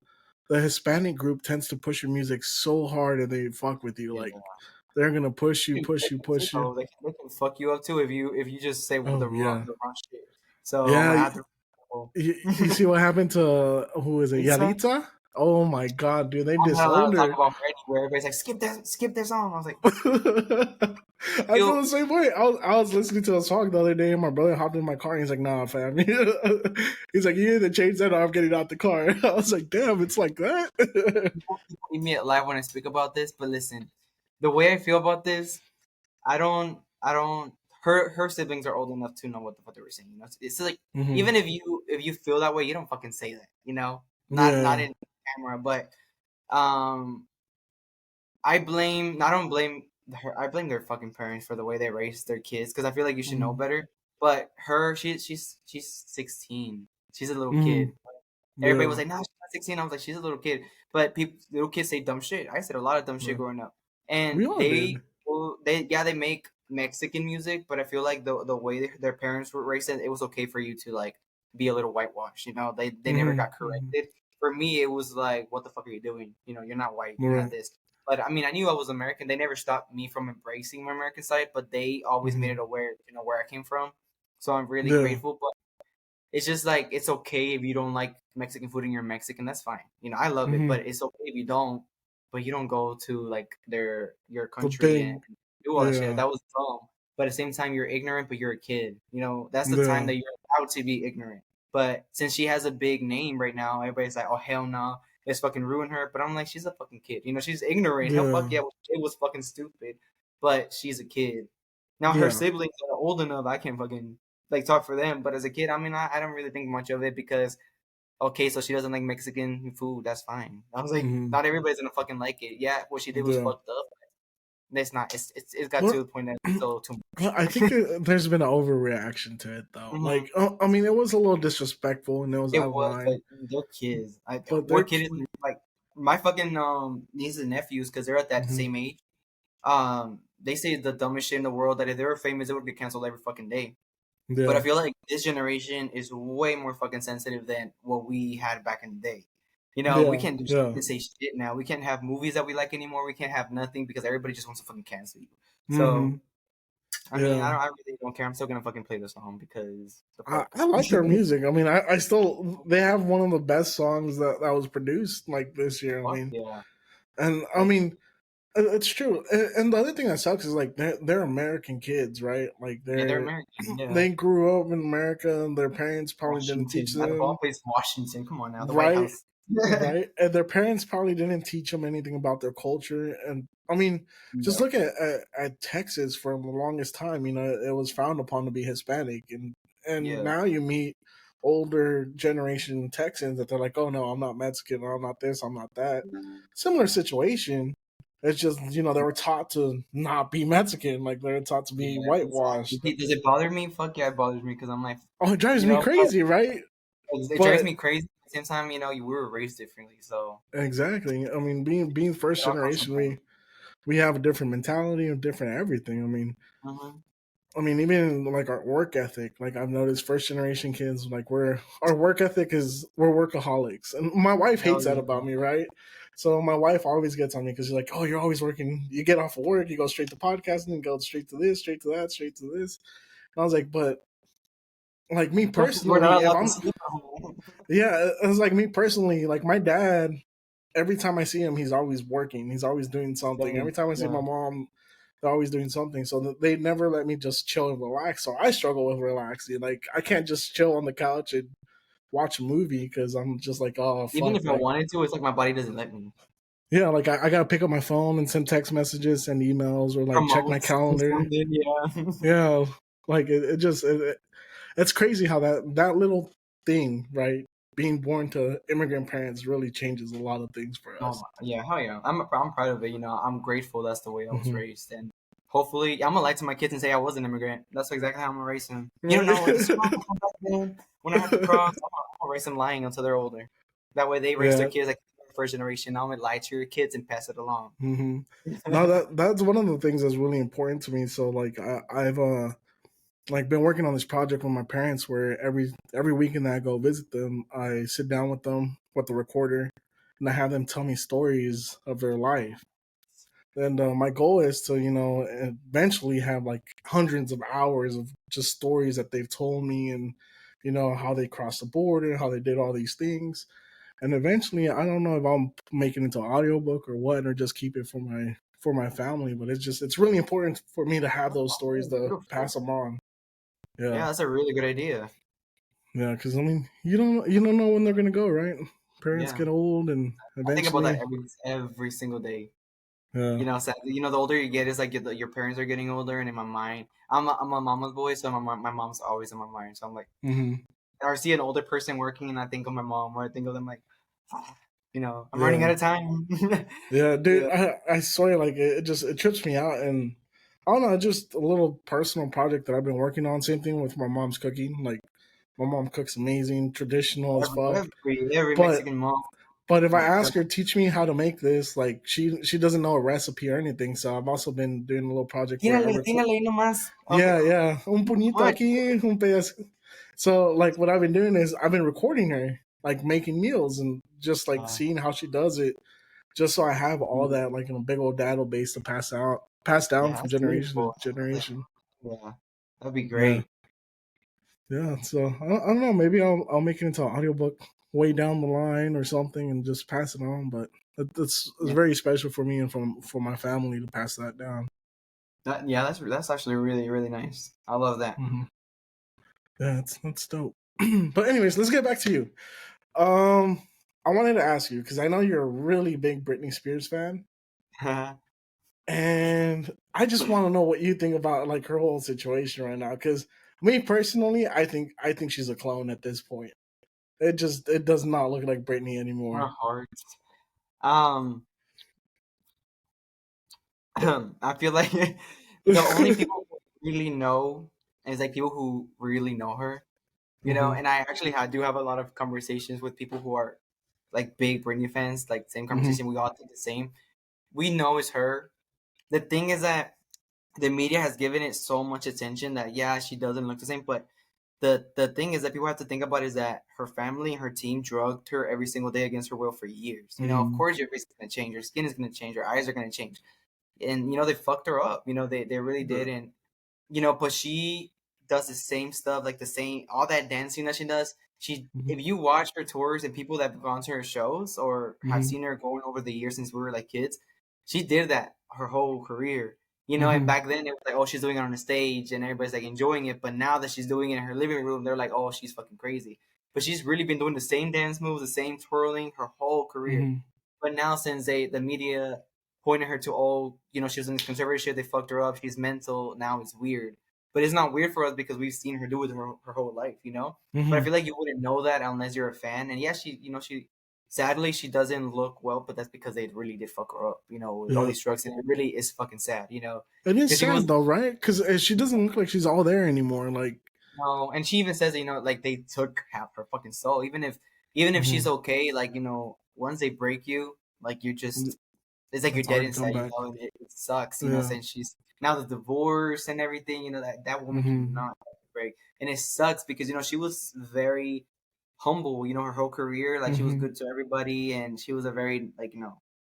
Hispanic group tends to push your music so hard and they fuck with you. to. Like they're gonna push you, They push you, can too, push you. though. They can fuck you up too if you just say Oh yeah, the wrong shit. So I'm yeah. like, I have to. You see what happened to who is it? Lisa, Yalitza? Oh my god, dude, they I'm not allowed to disowned talk her. about Brandy where everybody's like, skip that song. I was like, I feel feel the same way. I was listening to a song the other day, and my brother hopped in my car. And he's like, "Nah, fam." He's like, "You either change that, or I'm getting out the car." I was like, "Damn, it's like that." people leave me alive when I speak about this, but listen, the way I feel about this, I don't. Her siblings are old enough to know what the fuck they were saying. It's like Hmm. even if you feel that way, you don't fucking say that. Not Yeah. in camera, but um, I don't blame her. I blame their fucking parents for the way they raised their kids because I feel like you should know Hmm. better. But she's 16. She's a little Hmm. kid. Everybody was Yeah. like, "No, she's not 16." I was like, "She's a little kid." But little kids say dumb shit. I said a lot of dumb shit Yeah. growing up, and We all did. they make Mexican music, but I feel like the way their parents were raised, it was okay for you to like be a little whitewashed. They never Hmm. got corrected. For me, it was like, "What the fuck are you doing? You're not white. You're not Right. this." But I mean, I knew I was American. They never stopped me from embracing my American side, but they always made Hmm. it aware, where I came from. So I'm really Yeah. grateful. But it's just like it's okay if you don't like Mexican food and you're Mexican. That's fine. I love it, Hmm. but it's okay if you don't. But you don't go to like your The country and big. do all that shit. Yeah. That was dumb. But at the same time, you're ignorant, but you're a kid. That's the time Yeah. that you're allowed to be ignorant. But since she has a big name right now, everybody's like, "Oh hell no, let's fucking ruin her." But I'm like, she's a fucking kid. She's ignorant. Hell, fuck Yeah. yeah, it was fucking stupid. But she's a kid. Now her Yeah. siblings are old enough. I can fucking like talk for them. But as a kid, I mean, I don't really think much of it because okay, so she doesn't like Mexican food. That's fine. I was like, Hmm. not everybody's gonna fucking like it. Yeah, what she did was Yeah. fucked up. It's not. It's got to Well, the point that it's still too much. I think there's been an overreaction to it, though. hmm Like, I mean, it was a little disrespectful and it was It out of was, but line. they're kids. But What they're. kid is like my fucking nieces and nephews because they're at that Mhm. same age. They say the dumbest shit in the world that if they were famous, it would get canceled every fucking day. But I Yeah. feel like this generation is way more fucking sensitive than what we had back in the day. We Yeah. can't do shit Yeah. to say shit now. We can't have movies that we like anymore. We can't have nothing because everybody just wants to fucking cancel you. So Hmm. I mean, Yeah. I really don't care. I'm still gonna fucking play the song because the fuck. I like their music. I mean, I still they have one of the best songs that was produced like this year. I Fuck mean, yeah. and I Like mean, it's true. And the other thing that sucks is like they're American kids, right? Like yeah, they're American. Yeah. they grew up in America, and their parents probably didn't teach Washington. Out of all them places, Washington. Come on now, the White right, House. right, and their parents probably didn't teach them anything about their culture. And I mean, just Yeah. look at Texas for the longest time. It was frowned upon to be Hispanic, and Yeah. now you meet older generation Texans that they're like, oh no, I'm not Mexican, or I'm not this, I'm not that. Similar situation. It's just, they were taught to not be Mexican, like they're taught to be whitewashed. Exactly. Does it bother me? Fuck yeah, it bothers me because I'm like, Oh, it drives me crazy, right? it drives me crazy. At the same time, you were raised differently, so exactly. I mean, being first it all comes generation, we have a different mentality and different everything. from Even like our work ethic, like I've noticed first generation kids, like our work ethic is we're workaholics. And my wife Hell hates that yeah. about me, right? So my wife always gets on me because she's like, oh, you're always working. You get off of work, you go straight to podcasting, and go straight to this, straight to that, straight to this. And I was like, but like me We're not personally, if allowed to I'm sleep at home. yeah, it was like me personally, like my dad, every time I see him, he's always working. He's always doing something. Every time I see my mom, they're always doing something. So they never let me just chill and relax. So I struggle with relaxing. Like I can't just chill on the couch and watch a movie because I'm just like, oh Even fuck. if I wanted to, it's like my body doesn't let me. Yeah, like I gotta pick up my phone and send text messages, send emails, or like check my Promotes calendar. something, yeah. Yeah, like it's crazy how that little thing, right? Being born to immigrant parents really changes a lot of things for us. Yeah, hell yeah. I'm proud of it. I'm grateful that's the way I was Mm-hmm. raised, and hopefully, I'm gonna lie to my kids and say I was an immigrant. That's exactly how I'm gonna raise them. Right? This is what happened back then when I had to cross. I'm gonna raise them lying until they're older. That way, they raise their Yeah. kids like first generation. I'm gonna lie to your kids and pass it along. Mm-hmm. No, that's one of the things that's really important to me. So like I've like been working on this project with my parents where every weekend that I go visit them, I sit down with them with the recorder and I have them tell me stories of their life. And my goal is to, eventually have like hundreds of hours of just stories that they've told me and, how they crossed the border, how they did all these things. And eventually, I don't know if I'll make it into an audiobook or what, or just keep it for my family. But it's really important for me to have those stories to pass them on. Yeah, Yeah, that's a really good idea. yeah, because you don't know when they're gonna go, right? Parents Yeah, get old, and I think about that eventually, every single day. yeah, Sadly, the older you get, it's like your parents are getting older, and in my mind, I'm a mama's boy, so my mom's always in my mind. So I'm like, hmm I see an older person working, and I think of my mom, or I think of them like, "Ah, I'm running yeah, out of time. yeah, dude. Yeah, I swear, like it trips me out, and I don't know, just a little personal project that I've been working on. Same thing with my mom's cooking. Like my mom cooks amazing, traditional as fuck. every But Mexican mom. if I My ask God. her, teach me how to make this, like she doesn't know a recipe or anything. So I've also been doing a little project where I record. Tírale nomás. Okay. Yeah, yeah, un puñito What? aquí, un pedazo. So like what I've been doing is I've been recording her like making meals and just like Uh, seeing how she does it, just so I have all that like in a big old database to pass down yeah, from that's generation beautiful. to generation. Yeah, that'd be Yeah, great. yeah. So I don't know. Maybe I'll make it into an audiobook way down the line or something and just pass it on. But it's Yeah, very special for me and for my family to pass that down. that's actually really really nice. I love that. Mm-hmm. Yeah, that's dope. But anyways, let's get back to you. Um, I wanted to ask you because I know you're a really big Britney Spears fan, and I just want to know what you think about like her whole situation right now. Because me personally, I think she's a clone at this point. It does not look like Britney My anymore. heart. Um, I feel like the only people who really know is like people who really know her, hmm And I actually do have a lot of conversations with people who are like big Britney fans, like same hmm conversation. We all think the same. We know it's her. The thing is that the media has given it so much attention that yeah, she doesn't look the same, but the thing is that people have to think about is that her family and her team drugged her every single day against her will for years. Of hmm course your face is gonna change, your skin is gonna change, your eyes are gonna change. And they fucked her up. They really did. And but she does the same stuff, like the same all that dancing that she does. If you watch her tours and people that have gone to her shows or have hmm seen her going over the years since we were like kids, she did that her whole career. And hmm back then it was like, oh, she's doing it on a stage and everybody's like enjoying it. But now that she's doing it in her living room, they're like, oh, she's fucking crazy. But she's really been doing the same dance moves, the same twirling her whole career. hmm But now since the media pointed her to all, she was in conservatorship, they fucked her up, she's mental, now it's weird. But it's not weird for us because we've seen her do it her whole life. But I hmm feel like you wouldn't know that unless you're a fan. And yeah, she sadly, she doesn't look well, but that's because they really did fuck her up, with all these drugs, and it really is fucking sad, It is because she was sad though, right? Because she doesn't look like she's all there anymore. Like, no, and she even says, like they took half her fucking soul, even if she's okay, like once they break you, like you just it's like you're it's dead hard to come inside, back. it sucks, Yeah. since she's now the divorce and everything, that woman cannot break, and it sucks because she was very humble, her whole career, like she was good to everybody, and she was a very like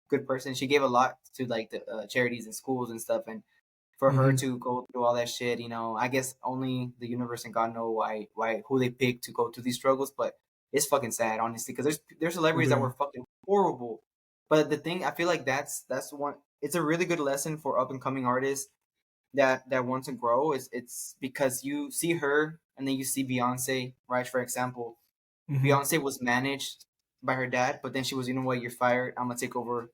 good person. She gave a lot to like the charities and schools and stuff, and for her to go through all that shit, I guess only the universe and God know why who they picked to go through these struggles, but it's fucking sad, honestly, because there's celebrities that were fucking horrible. But the thing, I feel like that's one. It's a really good lesson for up and coming artists that want to grow. It's because you see her and then you see Beyonce, right? For example, Beyonce was managed by her dad, but then she was, what, you're fired. I'm gonna take over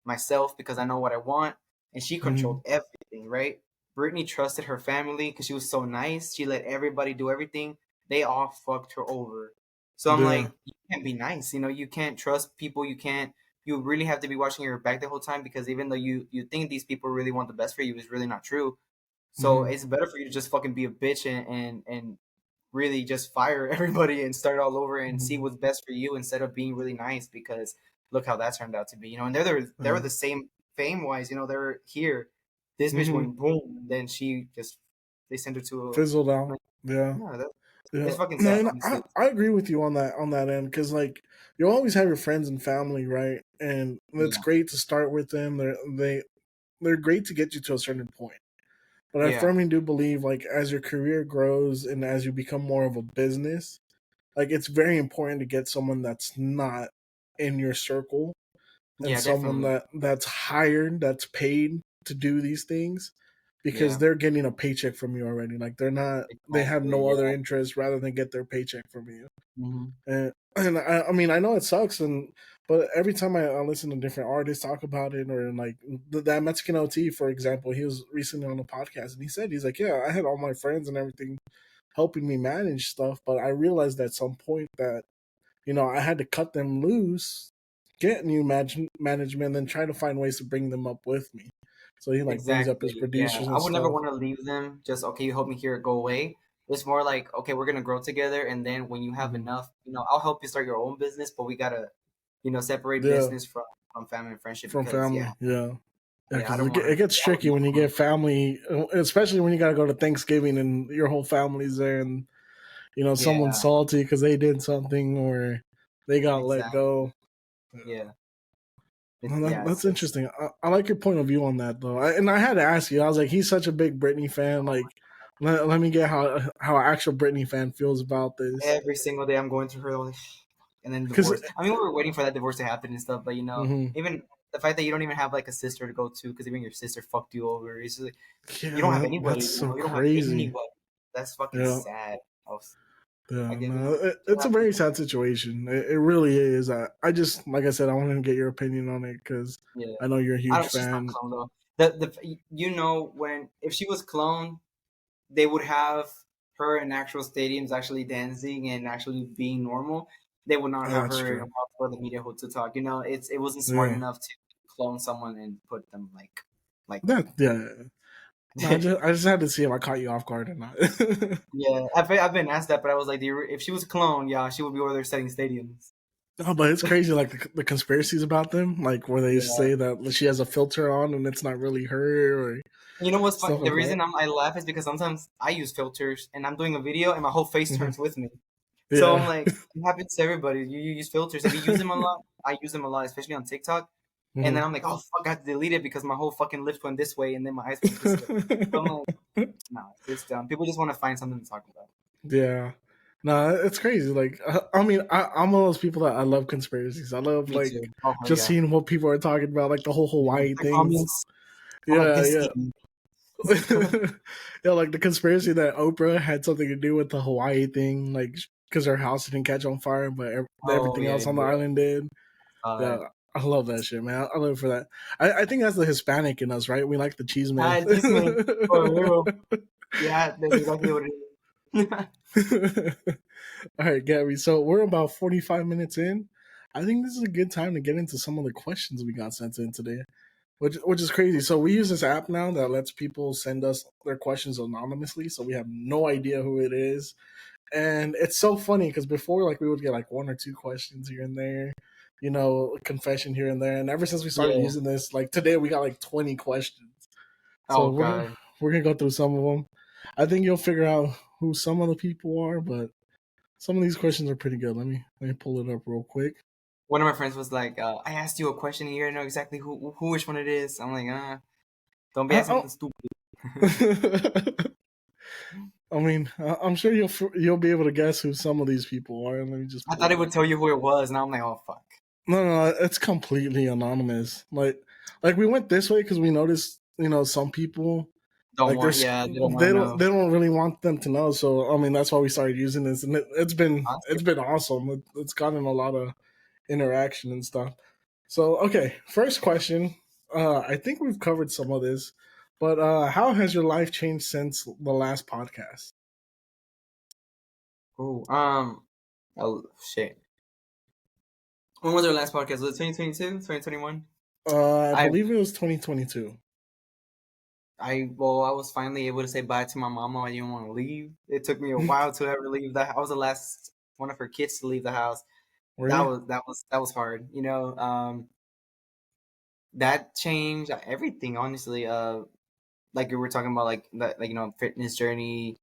myself because I know what I want, and she controlled everything, right? Britney trusted her family because she was so nice. She let everybody do everything. They all fucked her over. So I'm Yeah. like, you can't be nice, you can't trust people. You can't. You really have to be watching your back the whole time because even though you think these people really want the best for you, it's really not true. So it's better for you to just fucking be a bitch and really just fire everybody and start all over and see what's best for you instead of being really nice because look how that turned out to be, and they were the same fame wise, they were here. This bitch went boom, and then they sent her to Fizzled out. Yeah. yeah, Yeah. it's fucking No, sad, honestly. I agree with you on that end because like you always have your friends and family, right? And it's Yeah, great to start with them. They're great to get you to a certain point. But I yeah, firmly do believe like as your career grows and as you become more of a business, like it's very important to get someone that's not in your circle and yeah, someone definitely. that's hired, that's paid to do these things because Yeah, they're getting a paycheck from you already. Like they have exactly. no other Yeah. interest rather than get their paycheck from you. Hmm. And I mean, I know it sucks, but every time I listen to different artists talk about it, or like that Mexican OT, for example, he was recently on a podcast and he said, he's like, yeah, I had all my friends and everything helping me manage stuff, but I realized at some point that, I had to cut them loose, get new management, then try to find ways to bring them up with me. So he like brings up his Exactly. Yeah. producers I and would never stuff. want to leave them. Just okay, you help me here, go away. It's more like, okay, we're gonna grow together, and then when you have Hmm. enough, I'll help you start your own business, but we gotta, separate Yeah, business from family and friendship from because family. Yeah. Yeah, yeah, I because don't want to. it gets I would tricky when you never. get family, especially when you got to go to Thanksgiving and your whole family's there, and someone's Yeah, salty because they did something or they got let exactly. go. Yeah. Yeah, Well, yeah. that's It's interesting. I like your point of view on that, though. And I had to ask you. I was like, he's such a big Britney fan. Like, let me get how an actual Britney fan feels about this. every single day I'm going through her, like, and then Because, divorce. I mean, we were waiting for that divorce to happen and stuff, but even the fact that you don't even have like a sister to go to because even your sister fucked you over. It's just like, you don't have yeah, anybody. that's so You don't have crazy. anybody. That's fucking Yeah. sad. I Yeah, get no, what it's a very happened. sad situation. It really is. I just, like I said, I wanted to get your opinion on it because Yeah, I know you're a I huge don't. She's not fan. cloned though. When if she was cloned, they would have her in actual stadiums actually dancing and actually being normal. They would not Oh, have that's her in a true. house for the media to talk. It wasn't smart Yeah, enough to clone someone and put them like that. yeah. No, I just had to see if I caught you off guard or not. Yeah, I've been asked that, but I was like, if she was cloned, yeah, she would be over there setting stadiums. No, but it's crazy, like the conspiracies about them, like where they Yeah. say that she has a filter on and it's not really her or You know what's stuff funny? The like that. reason I laugh is because sometimes I use filters and I'm doing a video and my whole face Hmm. turns with me. So I'm Yeah. like, it happens to everybody. You use filters. If you use them a lot, I use them a lot, especially on TikTok. And Hmm. then I'm like, oh fuck, I have to delete it because my whole fucking lips went this way and then my eyes went this way. So I'm like, no, it's dumb. People just want to find something to talk about. Yeah. No, it's crazy. Like, I mean, I'm one of those people that I love conspiracies. I love Me like too. Oh just yeah. seeing what people are talking about, like the whole Yeah. Hawaii The thing. comments are like Yeah, this yeah. scheme. Yeah, like the conspiracy that Oprah had something to do with the Hawaii thing, like because her house didn't catch on fire, but Oh everything yeah, else on the yeah. island did. Yeah, That. I love that shit, man. I live for that. I think that's the Hispanic in us, right? We like the cheese myth. This me for real. Yeah, that's exactly what it is. All right, Gabby. So we're about 45 minutes in. I think this is a good time to get into some of the questions we got sent in today, which is crazy. So we use this app now that lets people send us their questions anonymously, so we have no idea who it is. And it's so funny because before, like, we would get like one or two questions here and there, confession here and there. And ever since we started using this, like today, we got like 20 questions. So we're gonna go through some of them. I think you'll figure out who some of the people are, but some of these questions are pretty good. Let me pull it up real quick. One of my friends was like, "I asked you a question, and you already know exactly who which one it is." I'm like, "Don't be asking something stupid." I mean, I'm sure you'll be able to guess who some of these people are. Let me just. I thought it would tell you who it was, and I'm like, "Oh fuck." No, it's completely anonymous. Like we went this way because we noticed, some people don't they don't really want them to know. So I mean, that's why we started using this, and it's been awesome. It's gotten a lot of interaction and stuff. So okay, first question. I think we've covered some of this, but how has your life changed since the last podcast? Oh shit. When was our last podcast? Was it 2022, 2021? I believe it was 2022. I was finally able to say bye to my mama. I didn't want to leave. It took me a while to ever leave. I was the last one of her kids to leave the house. That was hard. That changed everything, honestly. Like we were talking about, like that, like fitness journey,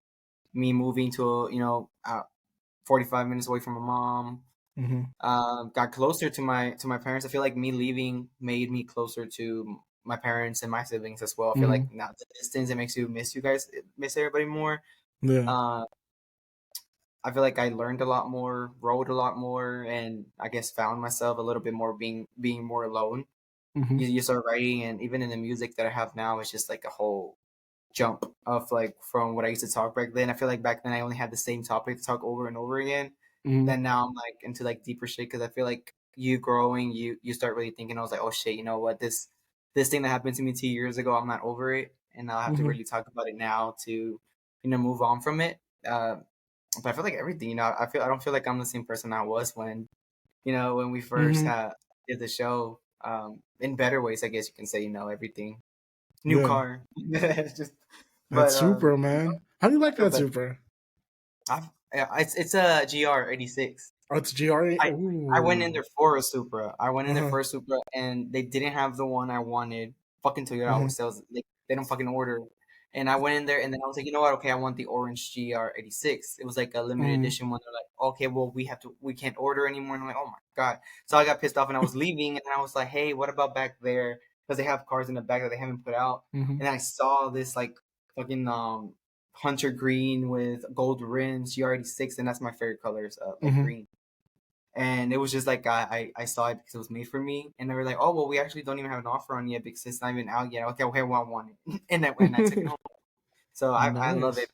me moving to 45 minutes away from my mom. Mm-hmm. Got closer to my parents. I feel like me leaving made me closer to my parents and my siblings as well. I feel like now the distance, it makes you miss everybody more. Yeah. I feel like I learned a lot more, wrote a lot more, and I guess found myself a little bit more being more alone. Mm-hmm. You start writing, and even in the music that I have now, it's just like a whole jump of like from what I used to talk back then. I feel like back then I only had the same topic to talk over and over again. Then now I'm like into like deeper shit because I feel like you growing, you start really thinking. I was like, oh shit, you know what, this thing that happened to me 2 years ago, I'm not over it, and I'll have to really talk about it now to move on from it. But I feel like everything, I don't feel like I'm the same person I was when when we first did the show. In better ways, I guess you can say. Everything. New car. It's just. That Supra, man. How do you like that Supra? It's a GR86. Oh, it's GR. I went in there for a Supra. I went in there for a Supra, and they didn't have the one I wanted. Fucking Toyota always sells. They don't fucking order. And I went in there, and then I was like, you know what? Okay, I want the orange GR86. It was like a limited edition one. They're like, okay, well, we can't order anymore. And I'm like, oh my god. So I got pissed off, and I was leaving, and I was like, hey, what about back there? Because they have cars in the back that they haven't put out. And I saw this like fucking hunter green with gold rims, GR86, and that's my favorite colors, like green. And it was just like I saw it because it was made for me, and they were like, "Oh well, we actually don't even have an offer on yet because it's not even out yet." Okay, well, I want it, and I took it home. So I love it.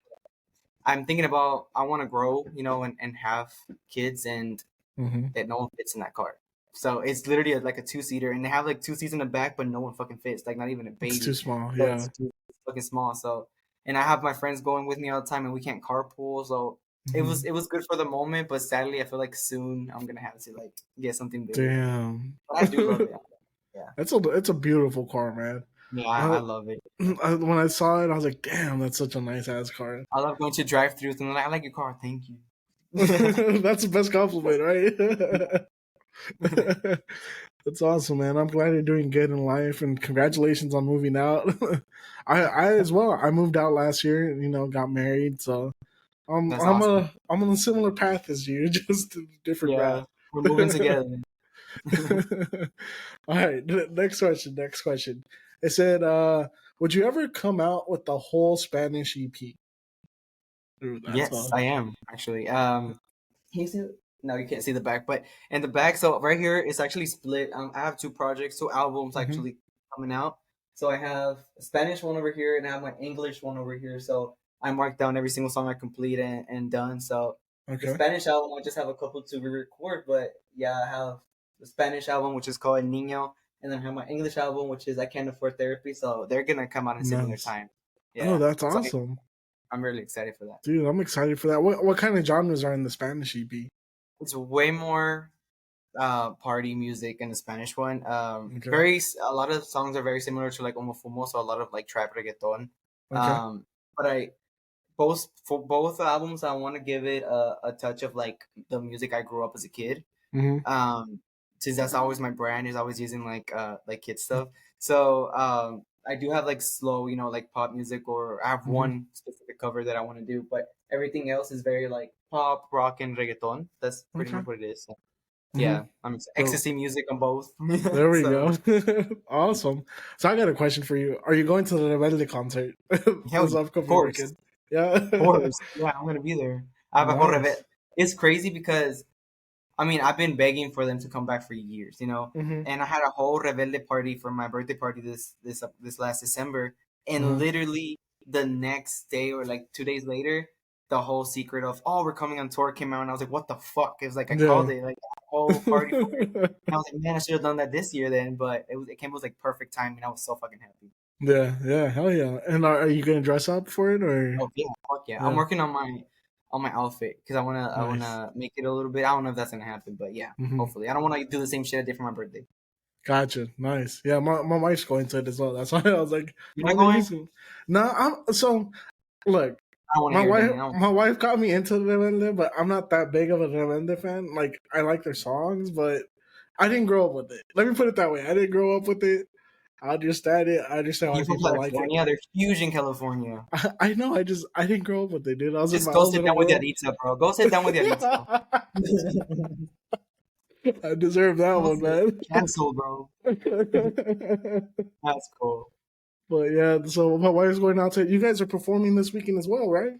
I'm thinking about I want to grow, and have kids, and that no one fits in that car. So it's literally like a 2-seater, and they have like 2 seats in the back, but no one fucking fits. Like not even a baby. It's too small. So Yeah, it's fucking small. So, and I have my friends going with me all the time, and we can't carpool. So. It was good for the moment, but sadly, I feel like soon I'm gonna have to like get something bigger. Damn, but I do love it. Yeah, it's a beautiful car, man. Yeah, I love it. When I saw it, I was like, "Damn, that's such a nice ass car." I love going to drive-throughs and I like your car. Thank you. That's the best compliment, right? That's awesome, man. I'm glad you're doing good in life, and congratulations on moving out. I as well. I moved out last year. Got married, so. I'm awesome. I'm on a similar path as you, just a different route. We're moving together. All right, next question. It said, would you ever come out with the whole Spanish EP? Ooh, yes, I am actually. Can you see it? No, you can't see the back, but in the back, so right here, it's actually split. I have 2 projects, 2 albums actually coming out. So I have a Spanish one over here, and I have my English one over here. So I marked down every single song I complete and done. So the Spanish album, I just have a couple to re-record, but yeah, I have the Spanish album, which is called Niño, and then I have my English album, which is I Can't Afford Therapy. So they're gonna come out in similar time. Yeah. Oh, that's awesome. I'm really excited for that. Dude, I'm excited for that. What kind of genres are in the Spanish EP? It's way more party music and the Spanish one. Okay. A lot of songs are very similar to like Omofumo, so a lot of like trap reggaeton. Okay. But both albums, I want to give it a touch of like the music I grew up as a kid. Mm-hmm. Since that's always my brand, is always using like kid stuff. So I do have like slow, like pop music, or I have Mm-hmm. one specific cover that I want to do, but everything else is very like pop, rock, and reggaeton. That's pretty Okay. much what it is. So, Mm-hmm. yeah, I'm So ecstasy music on both. there we So go. Awesome. So I got a question for you. Are you going to the Rebelde concert hell this yeah, of upcoming course. weekend? Yeah. Course. Yeah, I'm gonna be there. I have a whole Nice. It's crazy because I mean I've been begging for them to come back for years, Mm-hmm. and I had a whole Rebelde party for my birthday party this last December, and Mm-hmm. literally the next day or like 2 days later, the whole secret of we're coming on tour came out, and I was like, what the fuck? It was like I called Yeah. it like a whole party for it. And I was like, man, I should have done that this year then, but it was like perfect timing. I was so fucking happy. Yeah, yeah, hell yeah. And are you gonna dress up for it or Oh yeah, fuck yeah. I'm yeah, working on my outfit because I nice. wanna make it a little bit. I don't know if that's gonna happen, but yeah, Mm-hmm. hopefully. I don't want to do the same shit I did for my birthday. Gotcha. Nice. Yeah, my wife's going to it as well. That's why I was like, You're oh, not maybe going? soon. No, I'm so look, I don't want to my hear it wife then. I don't. my wife got me into the Rebelde, but I'm not that big of a Rebelde fan. Like I like their songs, but I didn't grow up with it. Let me put it that way. I didn't grow up with it. I understand it. I understand why You from people like it. California? They're huge in California. I know. I didn't grow up with it, dude. I was in Just my go own sit little down with world. Yaritza, bro. Go sit down with Yaritza. I deserve that Go one, sit. man. Cancel, bro. That's cool. But yeah, so my wife's going out to. You guys are performing this weekend as well, right?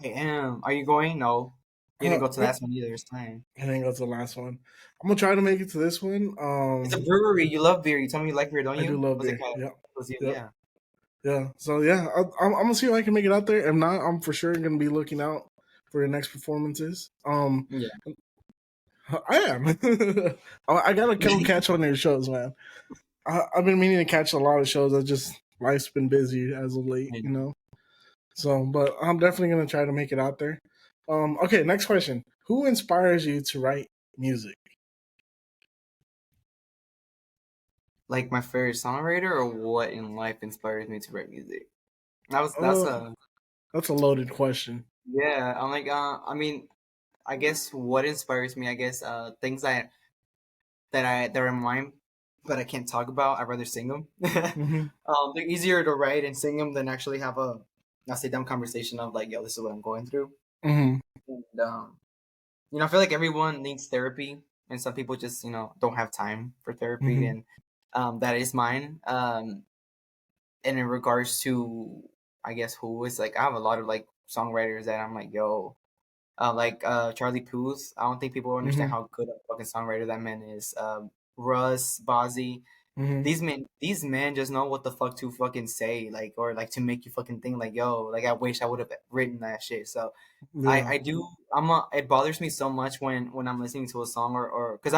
I am. Are you going? No. You didn't go to the I last one either. It's time. think that's the last one. I'm gonna try to make it to this one. It's a brewery. You love beer. You tell me you like beer, don't I do you? love Was it beer. kind of? Yep, Was you? yep, Yeah. yeah. So yeah, I'm gonna see if I can make it out there. If not, I'm for sure gonna be looking out for the next performances. Yeah. I am. I gotta come catch on their shows, man. I've been meaning to catch a lot of shows. I just life's been busy as of late, I you know. know. So, but I'm definitely gonna try to make it out there. Okay, next question. Who inspires you to write music? Like my favorite songwriter, or what in life inspires me to write music? That's Oh, a that's a loaded question. yeah. I'm like I mean, I guess what inspires me, I guess things that are in mind, but I can't talk about. I'd rather sing them. Mm-hmm. They're easier to write and sing them than actually have a sit down conversation of like, yo, this is what I'm going through. Mm-hmm. And I feel like everyone needs therapy, and some people just don't have time for therapy, Mm-hmm. and that is mine. And in regards to, I guess, who is like, I have a lot of like songwriters that I'm like, yo, Charlie Puth. I don't think people understand Mm-hmm. how good a fucking songwriter that man is. Russ, Ballsy, Mm-hmm. these men just know what the fuck to fucking say, like, or like to make you fucking think like, yo, like I wish I would have written that shit. So Yeah. I do. It bothers me so much when I'm listening to a song, or because I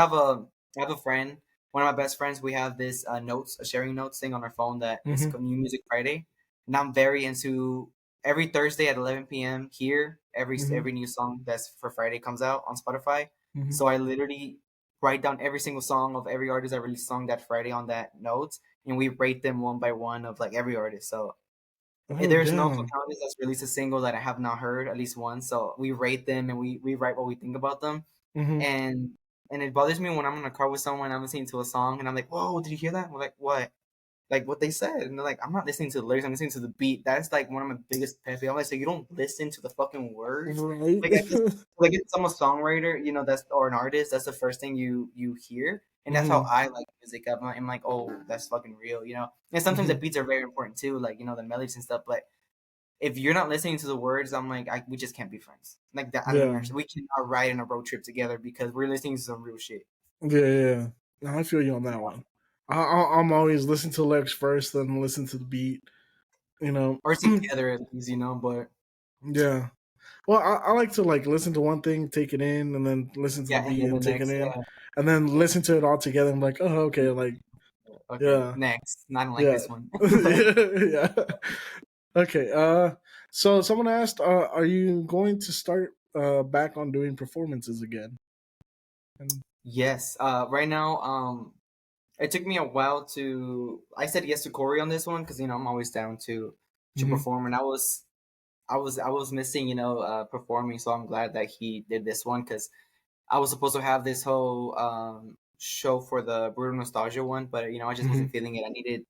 have a friend, one of my best friends. We have this a sharing notes thing on our phone that is Mm-hmm. called New Music Friday, and I'm very into every Thursday at 11 p.m. here. Mm-hmm. Every new song that's for Friday comes out on Spotify. Mm-hmm. So I literally write down every single song of every artist that released song that Friday on that notes, and we rate them one by one of like every artist. So Oh there's no fucking damn. artist that's released a single that I have not heard at least once. So we rate them and we write what we think about them. Mm-hmm. And it bothers me when I'm in a car with someone, I'm listening to a song, and I'm like, whoa, did you hear that? We're like, what? Like what they said, and they're like, I'm not listening to the lyrics, I'm listening to the beat. That's like one of my biggest pet peeves. I'm like, so you don't listen to the fucking words? Right. Like I guess, like if I'm a songwriter, that's or an artist, that's the first thing you hear, and that's how Mm-hmm. I like music. I'm like, oh, that's fucking real. And sometimes the Mm-hmm. beats are very important too, like the melodies and stuff. But if you're not listening to the words, I'm like, we just can't be friends. Like that, I don't Yeah. understand. We cannot ride on a road trip together because we're listening to some real shit. Yeah. Yeah. No, I feel you on that one. I'm always listen to lyrics first, then listen to the beat. You know. Or together at least. But Yeah. Well, I like to like listen to one thing, take it in, and then listen to the yeah, and beat then the and take it next, in, yeah, and then listen to it all together. I'm like, oh, okay, like, okay, yeah, next. I don't like yeah, this one. yeah. Okay. So someone asked, are you going to start back on doing performances again? And Yes. Right now, it took me a while to. I said yes to Corey on this one because I'm always down to perform, and I was missing performing, so I'm glad that he did this one because I was supposed to have this whole show for the Brutal Nostalgia one, but I just wasn't feeling it. I needed,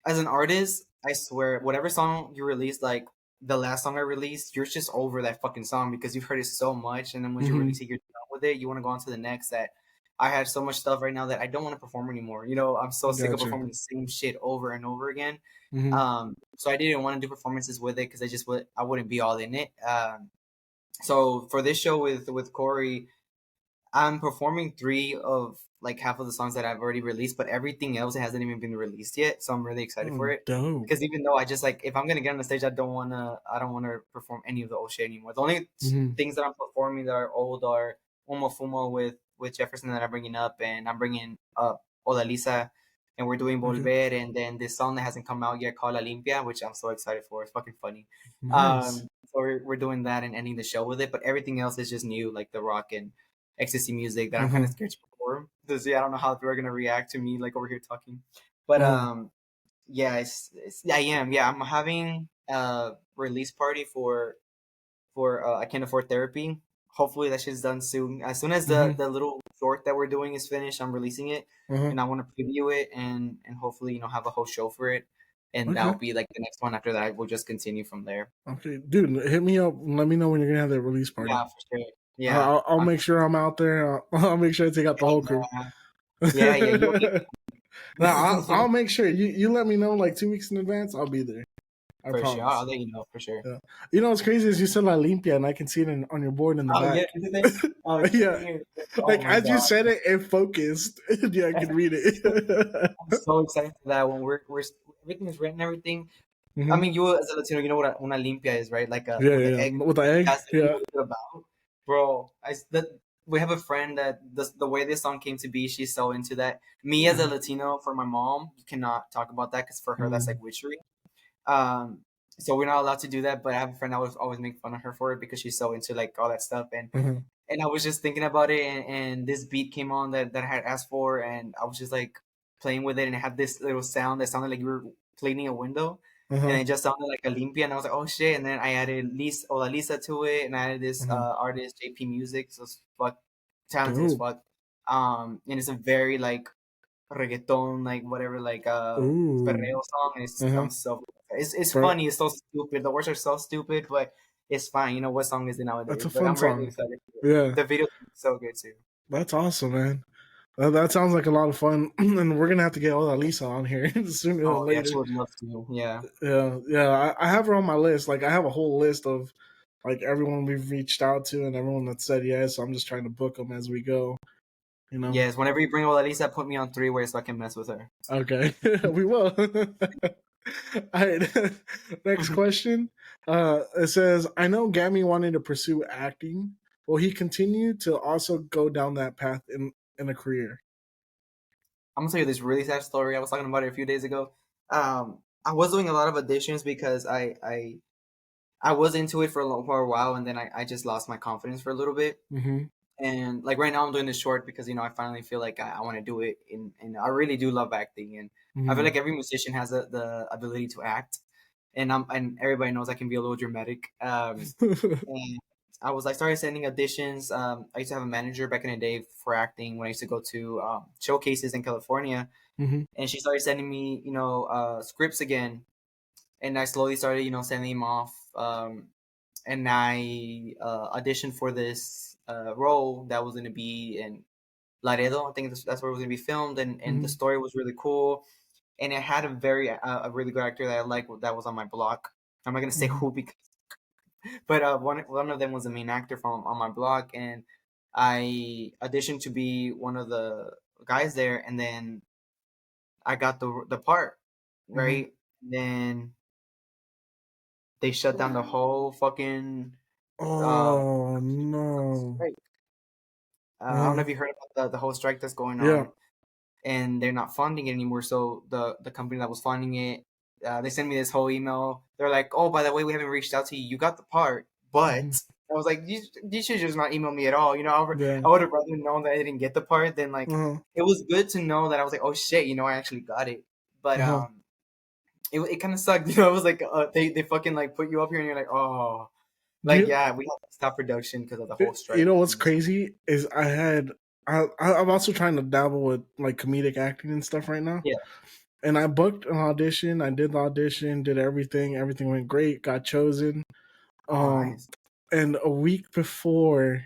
as an artist, I swear, whatever song you released, like the last song I released, you're just over that fucking song because you've heard it so much, and then once you release it, you're done with it. You want to go on to the next. That I have so much stuff right now that I don't want to perform anymore. I'm so sick of Gotcha. performing the same shit over and over again. Mm-hmm. So I didn't want to do performances with it because I wouldn't be all in it. So for this show with Corey, I'm performing three of like half of the songs that I've already released, but everything else hasn't even been released yet. So I'm really excited for Oh, it. dope. Because even though I just like, if I'm gonna get on the stage, I don't wanna perform any of the old shit anymore. The only things that I'm performing that are old are Umo Fumo with Jefferson that I'm bringing up, and I'm bringing up Odalisa, and we're doing Volver, and then this song that hasn't come out yet called La Limpia, which I'm so excited for. It's fucking funny. Nice. So we're doing that and ending the show with it, but everything else is just new, like the rock and ecstasy music that I'm kind of scared to perform because I don't know how they're gonna react to me like over here talking. But yeah, I am. Yeah, I'm having a release party for I Can't Afford Therapy. Hopefully that shit's done soon. As soon as the little short that we're doing is finished, I'm releasing it, and I want to preview it and hopefully have a whole show for it, and that'll Okay. be like the next one. After that, we'll just continue from there. Okay, dude, hit me up. Let me know when you're gonna have that release party. Yeah, for sure. Yeah, I'll make sure I'm out there. I'll make sure I take out the whole crew. yeah. You'll be Now I'll make sure you let me know like 2 weeks in advance. I'll be there. I for sure. I'll promise. let you know for sure. Yeah. What's crazy is you said La Limpia, and I can see it on your board in the Oh yeah, back. isn't it? Oh Yeah, oh like my as you god. said it focused. Yeah, I can read it. I'm so excited for that one. We're everything's written, everything. I hmm mean, you as a Latino, you know what una limpia is, right? Like Yeah, with the yeah, egg. with the egg. That's literally Yeah. what it's about, bro. We have a friend that the way this song came to be, she's so into that. Me as a Latino, for my mom, you cannot talk about that because for her that's like witchery. Um, so we're not allowed to do that. But I have a friend that was always make fun of her for it because she's so into like all that stuff. And I was just thinking about it, and this beat came on that I had asked for, and I was just like playing with it, and it had this little sound that sounded like you were cleaning a window, and it just sounded like a limpia, and I was like, oh shit! And then I added Lisa to it, and I added this artist JP Music, so it's talented as Dope. fuck. And it's a very like reggaeton, like whatever, like Ooh. perreo song, and Uh-huh. I'm so it's Bro, funny, it's so stupid. The words are so stupid, but it's fine. You know what song is it that's nowadays? a But fun I'm really song. excited for it. Yeah, The video is so good too. that's awesome, man. That sounds like a lot of fun, and we're gonna have to get all that Lisa on here sooner than Oh yeah, she later. would love to. Yeah. Yeah, yeah. I have her on my list. Like, I have a whole list of like everyone we've reached out to and everyone that said yes. So I'm just trying to book them as we go. You know. Yes, whenever you bring Lisa, put me on three-way so I can mess with her. Okay, we will. All right. Next question. It says, I know Gammy wanted to pursue acting. Will he continue to also go down that path in a career? I'm gonna tell you this really sad story. I was talking about it a few days ago. I was doing a lot of auditions because I was into it for a while, and then I just lost my confidence for a little bit. Mm-hmm. And like right now, I'm doing this short because I finally feel like I want to do it, and I really do love acting, and I feel Mm-hmm. like every musician has the ability to act, and everybody knows I can be a little dramatic. And I started sending auditions. I used to have a manager back in the day for acting when I used to go to showcases in California, mm-hmm. and she started sending me scripts again, and I slowly started sending them off. And I auditioned for this role that was going to be in Laredo. I think that's where it was going to be filmed, and the Mm-hmm. story was really cool, and it had a really good actor that I like that was on my block. I'm not gonna say Mm-hmm. who because, but one of them was the main actor from on my block, and I auditioned to be one of the guys there, and then I got the part, Mm-hmm. right? Then they shut down the whole fucking Oh no. strike. I don't know Uh, if you heard about the whole strike that's going yeah. on, and they're not funding it anymore. So the company that was funding it, they sent me this whole email. They're like, "Oh, by the way, we haven't reached out to you. You got the part, but Mm-hmm. I was like, you should just not email me at all. I would have rather known that I didn't get the part than like it was good to know that I was like, oh shit, I actually got it. But it kind of sucked. It was like they fucking like put you up here and you're like, oh, like we had to stop production because of the whole strike. You know what's crazy is I'm also trying to dabble with like comedic acting and stuff right now. Yeah. And I booked an audition. I did the audition, did everything. Everything went great. Got chosen. Nice. And a week before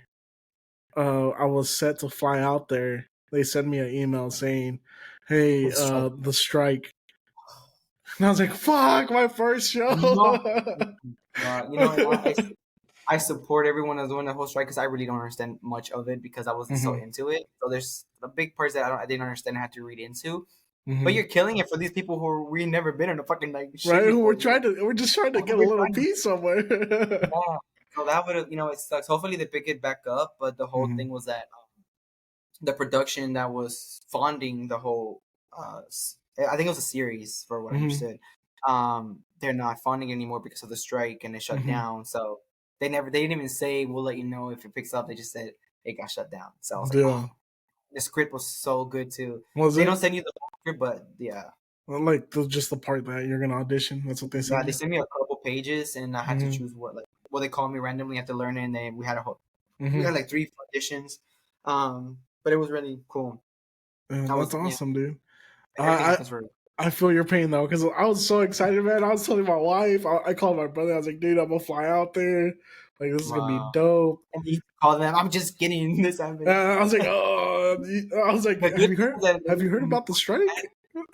I was set to fly out there, they sent me an email saying, "Hey, the strike." And I was like, "Fuck, my first show." I support everyone that's doing the whole strike because I really don't understand much of it because I wasn't so into it. So there's the big parts that I didn't understand. I had to read into. But you're killing it for these people we never been in a fucking like right. We're just trying to get a little piece somewhere. So that would have it sucks. Hopefully they pick it back up. But the whole thing was that the production that was funding the whole I think it was a series for what I understood. They're not funding anymore because of the strike and it shut down. So they didn't even say we'll let you know if it picks up. They just said it got shut down. So I was like, the script was so good too. They don't send you the script, but well, like just the part that you're gonna audition. That's what they said. Yeah, they sent me a couple pages and I had to choose what they called me randomly. I had to learn it, and then we had we had like 3 auditions. But it was really cool. That's awesome, dude. I feel your pain though, because I was so excited, man. I was telling my wife, I called my brother. I was like, dude, I'm gonna fly out there. Like, this is gonna be dope. And he called them. I'm just kidding. This happened. I was like, have you heard about the strike?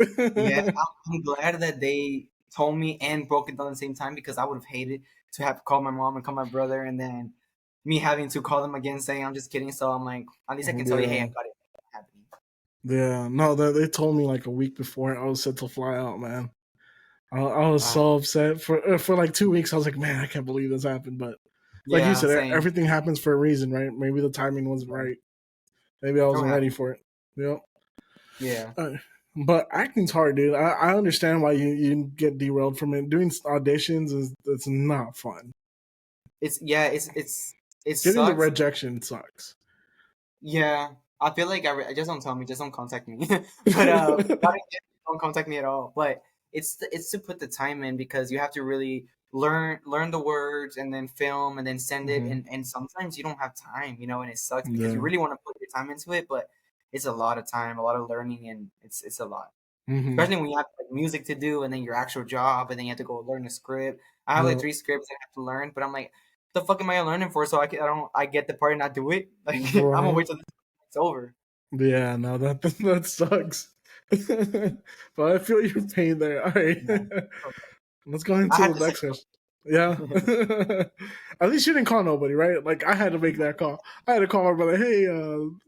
Yeah, I'm glad that they told me and broke it down at the same time because I would have hated to have to call my mom and call my brother and then me having to call them again saying I'm just kidding. So I'm like, at least I can tell you, hey, I got it. Yeah, no, they told me like a week before I was set to fly out, man. I was so upset for like 2 weeks. I was like, man, I can't believe this happened. But like you said, everything happens for a reason, right? Maybe the timing wasn't right. Maybe I wasn't ready for it. Yep. Yeah. But acting's hard, dude. I understand why you get derailed from it. Doing auditions it's not fun. It's getting sucks. the rejection sucks. Yeah. I feel like just don't tell me, just don't contact me. But don't contact me at all. But it's to put the time in because you have to really learn the words and then film and then send it and sometimes you don't have time, and it sucks because you really want to put your time into it, but it's a lot of time, a lot of learning, and it's a lot. Especially when you have like music to do and then your actual job and then you have to go learn the script. I have like 3 scripts I have to learn, but I'm like, what the fuck am I learning for? So I get the part and not do it. Like I'm gonna wait till it's over. Yeah, no, that sucks. But I feel your pain there. All right. Let's go into the next question. Yeah. At least you didn't call nobody, right? Like I had to make that call. I had to call my brother. Hey,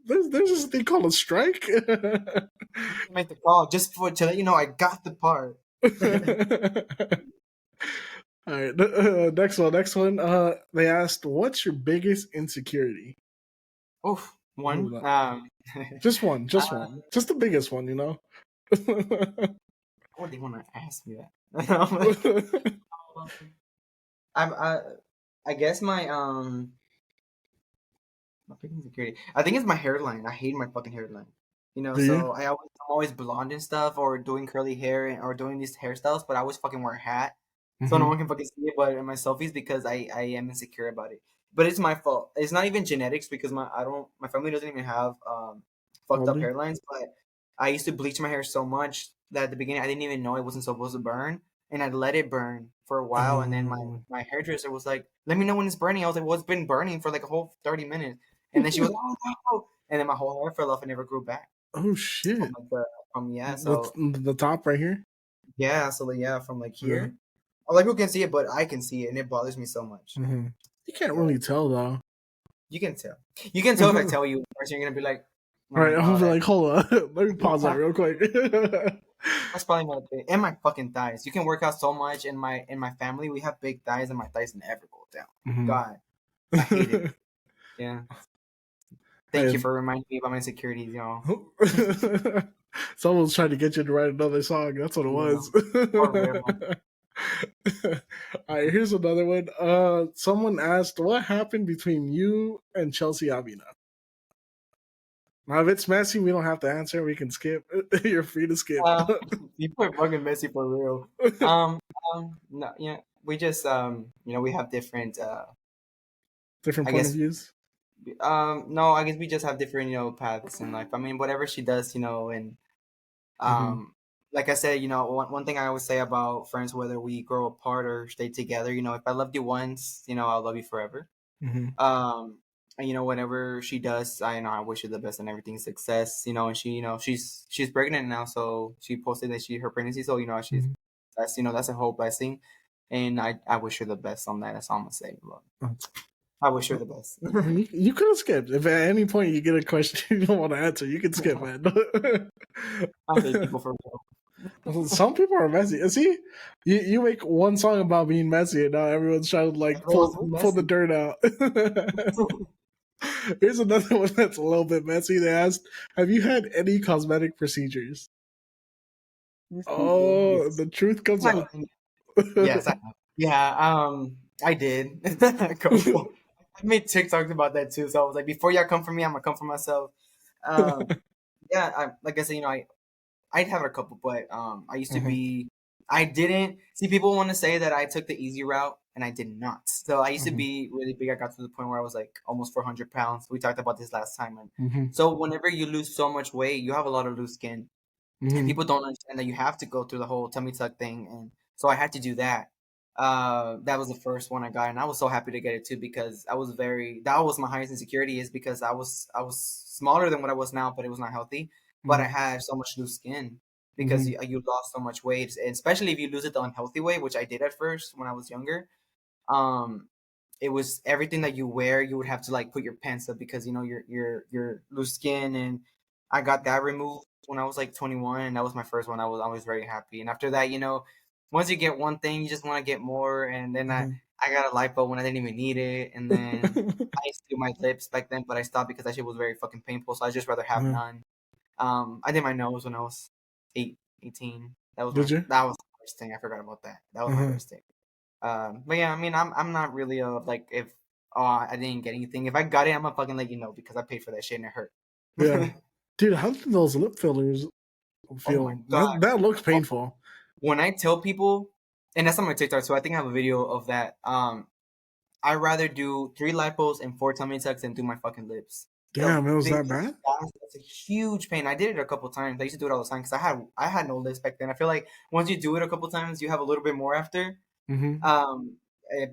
there's this thing called a strike. Make the call just to let you know I got the part. All right. Next one. They asked, "What's your biggest insecurity?" Oof. One. Just one. Just the biggest one. What do you want to ask me that? I guess my big insecurity. I think it's my hairline. I hate my fucking hairline. So I'm always blonde and stuff, or doing curly hair, or doing these hairstyles. But I always fucking wear a hat, so no one can fucking see it. But in my selfies, because I am insecure about it. But it's my fault. It's not even genetics because my family doesn't even have fucked up hairlines. But I used to bleach my hair so much that at the beginning I didn't even know it wasn't supposed to burn, and I let it burn for a while. And then my hairdresser was like, "Let me know when it's burning." I was like, "Well, it's been burning for like a whole 30 minutes." And then she was like, "Oh no!" And then my whole hair fell off and never grew back. Oh shit! So the top right here. Yeah, so from like here, like who can see it, but I can see it, and it bothers me so much. You can't really tell though. You can tell. You can tell if I tell you. First, you're gonna be like, "All right." I'm gonna be like, "Hold on, let me pause that real quick." That's probably my thing. And my fucking thighs. You can work out so much. In my family, we have big thighs, and my thighs never go down. God, I hate it. Yeah. Thank you for reminding me about my insecurities, y'all. Someone's trying to get you to write another song. That's what it was. All right, here's another one. Someone asked, "What happened between you and Chelsea Avina?" Now, if it's messy, we don't have to answer. We can skip. You're free to skip. People are fucking messy for real. No, yeah, we just we have different Different I point of guess views. no, I guess we just have different paths in life. I mean, whatever she does, and Mm-hmm. like I said, one thing I always say about friends, whether we grow apart or stay together, if I loved you once, I'll love you forever. Mm-hmm. And whenever she does, I wish her the best and everything, success. And she, she's pregnant now, so she posted that her pregnancy. So she's Mm-hmm. that's a whole blessing, and I wish her the best on that. That's all I'm gonna say. But Oh. I wish her the best. You could have skipped. If at any point you get a question you don't want to answer, you can skip, man. I hate people for real. Some people are messy. See, you make one song about being messy, and now everyone's trying to like Everyone's pull the messy. dirt out. Here's another one that's a little bit messy. They asked, "Have you had any cosmetic procedures?" These people, Oh, yes. the truth comes out. Yes, I have. Yeah, I did. A couple. I made TikToks about that too. So I was like, before y'all come for me, I'm gonna come for myself. Um, yeah, like I said, I'd have a couple, but I used to Uh-huh. be. I didn't see people want to say that I took the easy route, and I did not. So I used to Uh-huh. be really big. I got to the point where I was like almost 400 pounds. We talked about this last time, and Mm-hmm. so whenever you lose so much weight, you have a lot of loose skin, and Mm-hmm. people don't understand that you have to go through the whole tummy tuck thing, and so I had to do that. That was the first one I got, and I was so happy to get it too because that was my highest insecurity is because I was smaller than what I was now, but it was not healthy. But I had so much loose skin because Mm-hmm. you lost so much weight, and especially if you lose it the unhealthy way, which I did at first when I was younger. Um, it was everything that you wear, you would have to like put your pants up because your loose skin, and I got that removed when I was like 21, and that was my first one. I was very happy, and after that, once you get one thing, you just want to get more, and then I got a lipo when I didn't even need it, and then I used to do my lips back then, but I stopped because that shit was very fucking painful, so I just rather have Uh-huh. none. I did my nose when I was 18. Did you? That was the first thing. I forgot about that. That was my Uh-huh. first thing. But yeah, I mean, I'm not really like if I didn't get anything. If I got it, I'm gonna fucking let you know because I paid for that shit and it hurt. Yeah. Dude, how do those lip fillers Oh my feel? god! That looks painful. When I tell people, and that's on my TikTok, so I think I have a video of that. I'd rather do 3 lipos and 4 tummy tucks than do my fucking lips. The Damn, it was that biggest, bad? that's a huge pain. I did it a couple times. I used to do it all the time because I had no lips back then. I feel like once you do it a couple times, you have a little bit more after. Mm-hmm.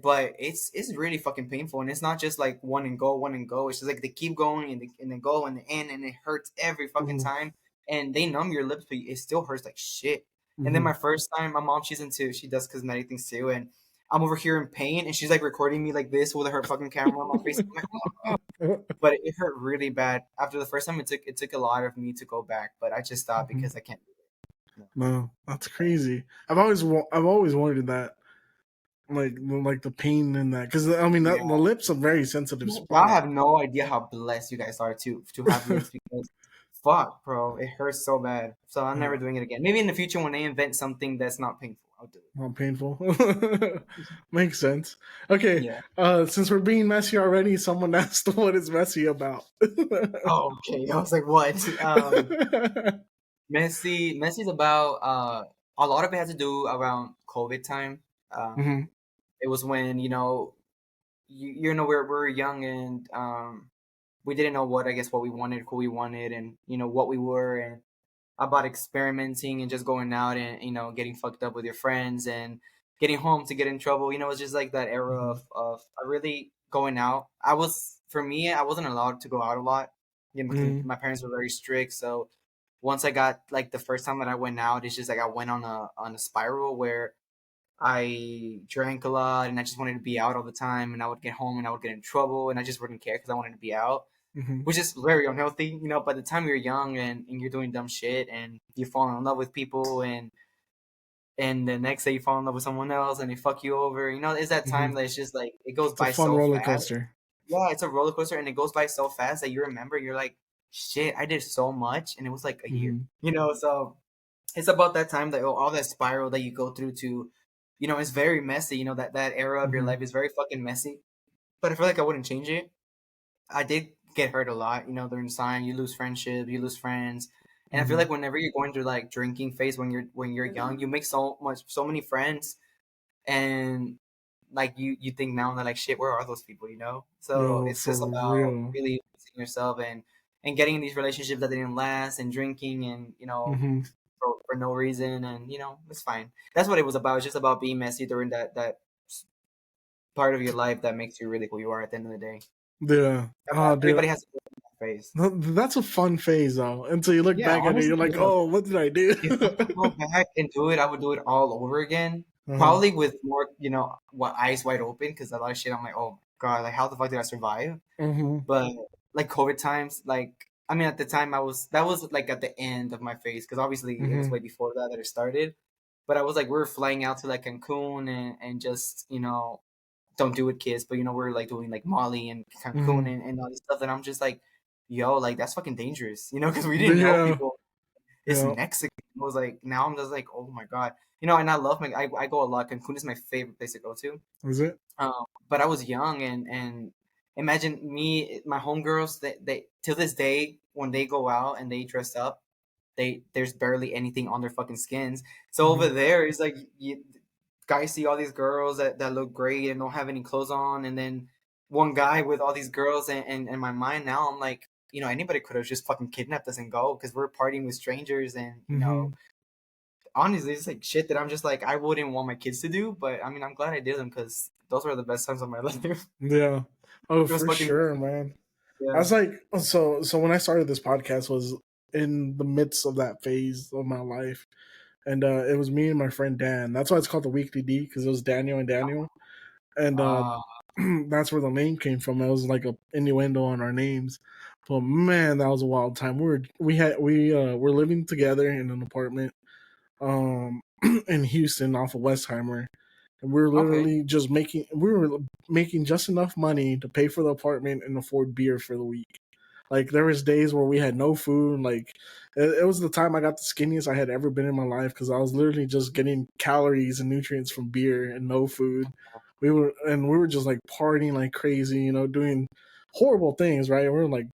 But it's really fucking painful, and it's not just like one and go, one and go. It's just like they keep going and then go and the end, and it hurts every fucking Ooh. time. And they numb your lips, but it still hurts like shit. And then Mm-hmm. my first time, my mom, she does cosmetic things too, and I'm over here in pain, and she's like recording me like this with her fucking camera on my face. I'm like, "Oh." But it hurt really bad. After the first time, it took a lot of me to go back, but I just stopped Mm-hmm. because I can't do it. No, that's crazy. I've always wondered that, like the pain in that, because I mean Yeah. the lips are very sensitive Y'all spot. have no idea how blessed you guys are to have lips because fuck, bro, it hurts so bad. So I'm never doing it again. Maybe in the future when they invent something that's not painful, I'll do it. Not painful. Makes sense. Okay, Yeah. since we're being messy already, someone asked what is messy about. Oh, okay. I was like, what? Messy's about a lot of it has to do around COVID time. Mm-hmm. It was when we're young and we didn't know what I guess what we wanted, who we wanted, and what we were, and about experimenting and just going out and getting fucked up with your friends and getting home to get in trouble. It's just like that era Mm-hmm. of really going out. For me, I wasn't allowed to go out a lot, because Mm-hmm. my parents were very strict. So once I got like the first time that I went out, it's just like I went on a spiral where I drank a lot and I just wanted to be out all the time, and I would get home and I would get in trouble, and I just wouldn't care because I wanted to be out, Mm-hmm. which is very unhealthy. By the time you're young and you're doing dumb shit and you fall in love with people, and the next day you fall in love with someone else and they fuck you over. It's that Mm-hmm. time that it's just like it goes It's a by fun so roller fast. coaster. Yeah, it's a roller coaster and it goes by so fast that you remember you're like, shit, I did so much and it was like a year. Mm-hmm. So it's about that time that all that spiral that you go through to it's very messy. That era of your life is very fucking messy. But I feel like I wouldn't change it. I did get hurt a lot, during the time. You lose friendship, you lose friends. And I feel like whenever you're going through like drinking phase when you're young, you make so many friends, and like you think now that like shit, where are those people, So it's just about really losing yourself and getting in these relationships that didn't last, and drinking, and for no reason, and it's fine. That's what it was about. It's just about being messy during that part of your life that makes you really who you are at the end of the day. Yeah. Everybody has a phase. That's a fun phase though. Until you look back at it, you're like, oh, what did I do? If I could go back and do it, I would do it all over again. Probably with more, eyes wide open, because a lot of shit I'm like, oh my god, like how the fuck did I survive? But like COVID times, like I mean, at the time that was like at the end of my phase, because obviously it was way before that it started. But I was like, we were flying out to like Cancun and just don't do it, kids, but we're like doing like Molly and Cancun and all this stuff, and I'm just like, yo, like that's fucking dangerous, because we didn't know people. It's Mexico. I was like, now I'm just like, oh my god, and I love I go a lot. Cancun is my favorite place to go to. Is it? But I was young, and imagine me, my homegirls, they till this day when they go out and they dress up, there's barely anything on their fucking skins. So over there, it's like guys see all these girls that look great and don't have any clothes on, and then one guy with all these girls, and in my mind now I'm like, anybody could have just fucking kidnapped us and go, because we're partying with strangers, and honestly, it's like shit that I'm just like, I wouldn't want my kids to do, but I mean, I'm glad I did them, because those were the best times of my life. Yeah. Oh, for sure, man. Yeah. I was like, so when I started this podcast was in the midst of that phase of my life. And it was me and my friend Dan. That's why it's called the Weekly D, because it was Daniel and Daniel. And that's where the name came from. It was like a innuendo on our names. But man, that was a wild time. We were living together in an apartment in Houston off of Westheimer. And we were literally just making just enough money to pay for the apartment and afford beer for the week. Like there was days where we had no food. Like it was the time I got the skinniest I had ever been in my life, because I was literally just getting calories and nutrients from beer and no food. We were just like partying like crazy, doing horrible things, right? We were like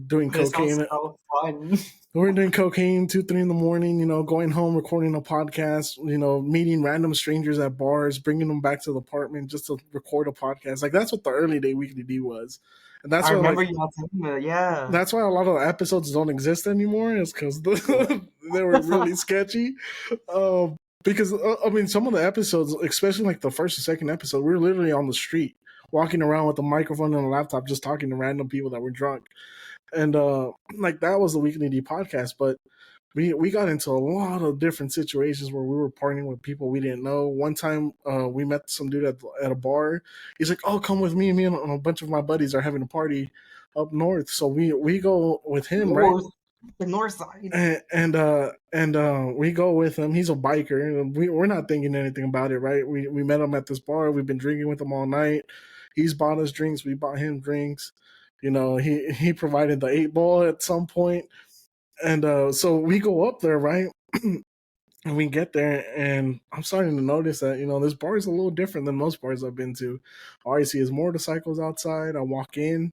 doing cocaine. So fun. We were doing cocaine 2-3 in the morning, going home, recording a podcast, meeting random strangers at bars, bringing them back to the apartment just to record a podcast. Like that's what the early day Weekly D was. And that's I remember you telling me, yeah. That's why a lot of the episodes don't exist anymore, is because they were really sketchy. Because I mean, some of the episodes, especially like the first and second episode, we were literally on the street, walking around with a microphone and a laptop, just talking to random people that were drunk, and like that was the Weekly D podcast. But we got into a lot of different situations where we were partying with people we didn't know. One time, we met some dude at a bar. He's like, "Oh, come with me. Me and a bunch of my buddies are having a party up north." So we go with him, right? The north side. And we go with him. He's a biker, and we're not thinking anything about it, right? We met him at this bar. We've been drinking with him all night. He's bought us drinks. We bought him drinks. He provided the 8-ball at some point. And so we go up there, right? And we get there, and I'm starting to notice that, this bar is a little different than most bars I've been to. All I see is motorcycles outside. I walk in,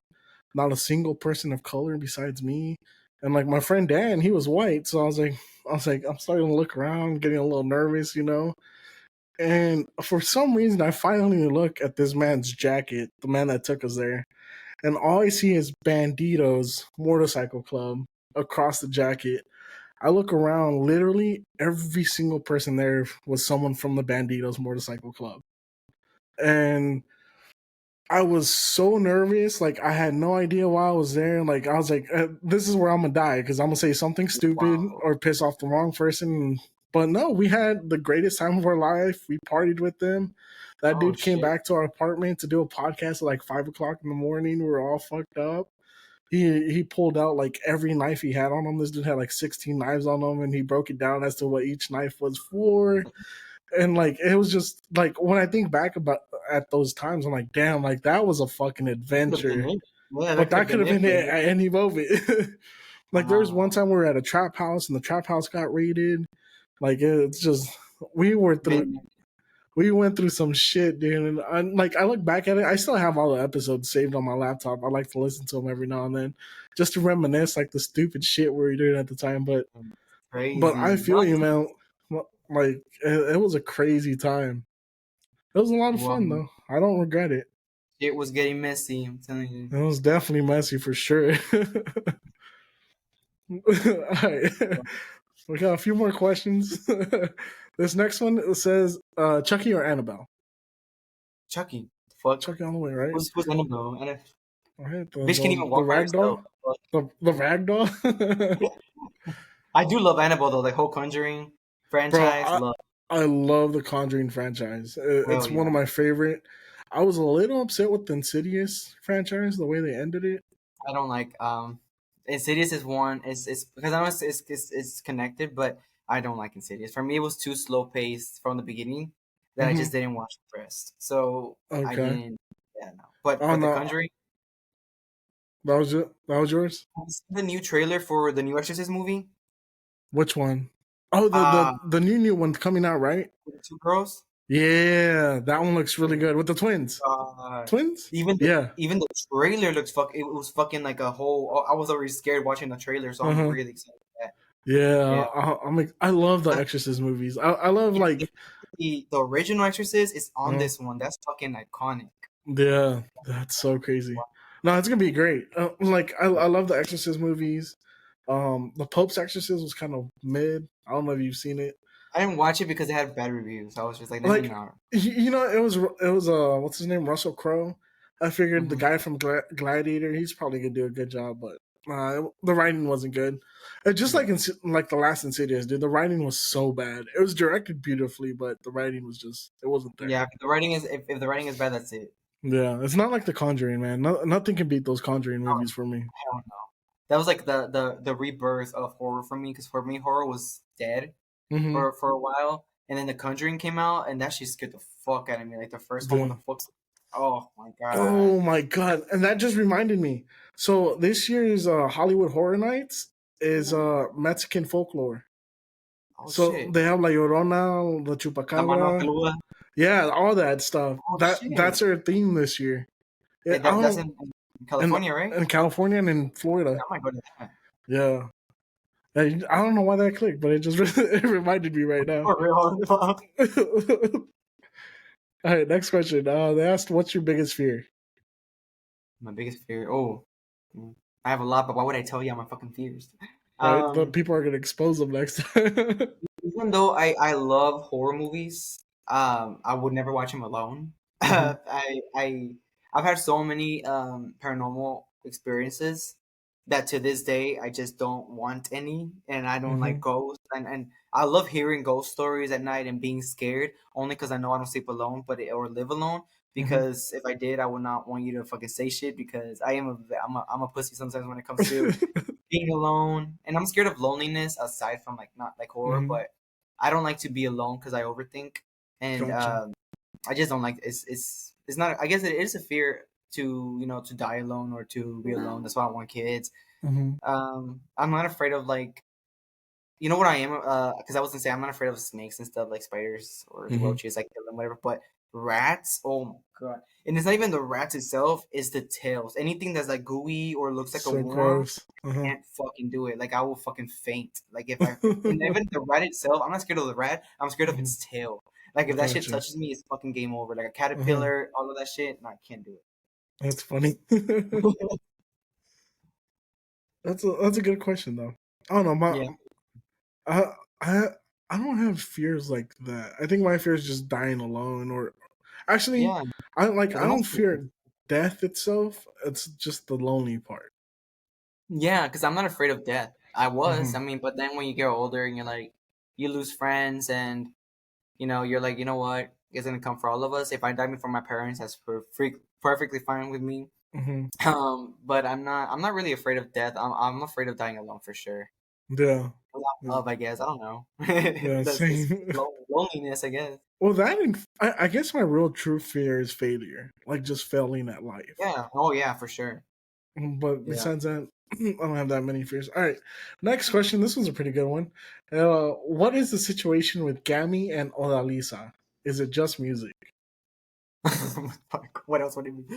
not a single person of color besides me. And like my friend Dan, he was white. So I was like, I'm starting to look around, getting a little nervous, And for some reason, I finally look at this man's jacket, the man that took us there. And all I see is Banditos Motorcycle Club across the jacket. I look around, literally every single person there was someone from the Banditos Motorcycle Club. And I was so nervous. Like, I had no idea why I was there. Like, I was like, this is where I'm going to die, because I'm going to say something stupid or piss off the wrong person. But no, we had the greatest time of our life. We partied with them. That dude came back to our apartment to do a podcast at like 5 o'clock in the morning. We were all fucked up. He pulled out like every knife he had on him. This dude had like 16 knives on him, and he broke it down as to what each knife was for. And like, it was just like, when I think back at those times, I'm like, damn, like that was a fucking adventure. Yeah, but that could have been it at any moment. Like there was one time we were at a trap house, and the trap house got raided. Like it's just, we were through we went through some shit, dude. And I look back at it, I still have all the episodes saved on my laptop. I like to listen to them every now and then, just to reminisce like the stupid shit we were doing at the time. But I Crazy. feel you, man. Like it was a crazy time. It was a lot of fun though. I don't regret it. It was getting messy. I'm telling you. It was definitely messy for sure. All right. We got a few more questions. This next one says, Chucky or Annabelle? Chucky. Fuck. Chucky all the way, right? Who's Annabelle? Right, Bitch can even walk the by rag doll? herself. The rag doll? I do love Annabelle though, the whole Conjuring franchise. Bro, I love the Conjuring franchise. It's one of my favorite. I was a little upset with the Insidious franchise, the way they ended it. I don't like Insidious is one. It's because I know it's connected, but I don't like Insidious. For me, it was too slow paced from the beginning that I just didn't watch the rest. So I didn't. Yeah, no. But the Conjuring. That was it. That was yours. Have you seen the new trailer for the new Exorcist movie? Which one? Oh, the new one coming out, right? With the two girls. Yeah, that one looks really good with the twins. Twins? Even the trailer looks it was fucking like a whole. I was already scared watching the trailer, so I'm really excited for that. Yeah. I love the Exorcist movies. I love like the original Exorcist is on this one. That's fucking iconic. Yeah, that's so crazy. No, it's gonna be great. I love the Exorcist movies. The Pope's Exorcist was kind of mid. I don't know if you've seen it. I didn't watch it because it had bad reviews. I was just like, maybe not. You know, it was what's his name, Russell Crowe. I figured the guy from Gladiator, he's probably gonna do a good job, but the writing wasn't good. Just like the last Insidious, dude, the writing was so bad. It was directed beautifully, but the writing was it wasn't there. Yeah, if the writing is bad, that's it. Yeah, it's not like The Conjuring, man. Nothing can beat those Conjuring movies for me. I don't know. That was like the rebirth of horror for me, because for me horror was dead for a while, and then The Conjuring came out, and that shit scared the fuck out of me. Like the first one with the fucks. Oh my god. Oh my god! And that just reminded me. So this year's Hollywood Horror Nights is Mexican folklore. So shit. They have La Llorona, La Chupacabra. Yeah, all that stuff. That's their theme this year. Yeah, that's in California, right? In California and in Florida. I might go to that. Yeah. I don't know why that clicked, but it just it reminded me right now. For real. All right, next question. They asked, "What's your biggest fear?" My biggest fear? Oh, I have a lot, but why would I tell you my fucking fears? Right, but people are gonna expose them next time. Even though I love horror movies, I would never watch them alone. I've had so many paranormal experiences that to this day I just don't want any, and I don't like ghosts, and I love hearing ghost stories at night and being scared, only because I know I don't sleep alone, or live alone. Because if I did, I would not want you to fucking say shit, because I'm a pussy sometimes when it comes to being alone, and I'm scared of loneliness aside from not like horror, but I don't like to be alone because I overthink, and I just don't like it's not. I guess it is a fear to die alone or to be alone. That's why I want kids. I'm not afraid of what I am, because I was gonna say I'm not afraid of snakes and stuff, like spiders or roaches, like kill them, whatever. But rats, oh my god! And it's not even the rats itself; it's the tails. Anything that's like gooey or looks like a worm, I can't fucking do it. Like I will fucking faint. Like if and even the rat itself, I'm not scared of the rat. I'm scared of its tail. Like if that shit touches me, it's fucking game over. Like a caterpillar, all of that shit, no, I can't do it. That's funny. That's a good question though. I don't know. I don't have fears like that. I think my fear is just dying alone, or actually, I don't fear death itself. It's just the lonely part. Yeah, because I'm not afraid of death. I was. I mean, but then when you get older and you lose friends, and you're like, you know what, it's gonna come for all of us. If I die before my parents, that's perfectly fine with me. But I'm not really afraid of death. I'm afraid of dying alone for sure. Yeah. Without love, I guess. I don't know. Yeah, same. Loneliness, I guess. Well, I guess my real true fear is failure, like just failing at life. Yeah. Oh, yeah, for sure. But besides that, I don't have that many fears. All right, next question. This one's a pretty good one. What is the situation with Gammy and Odalisa? Is it just music? What else would it be?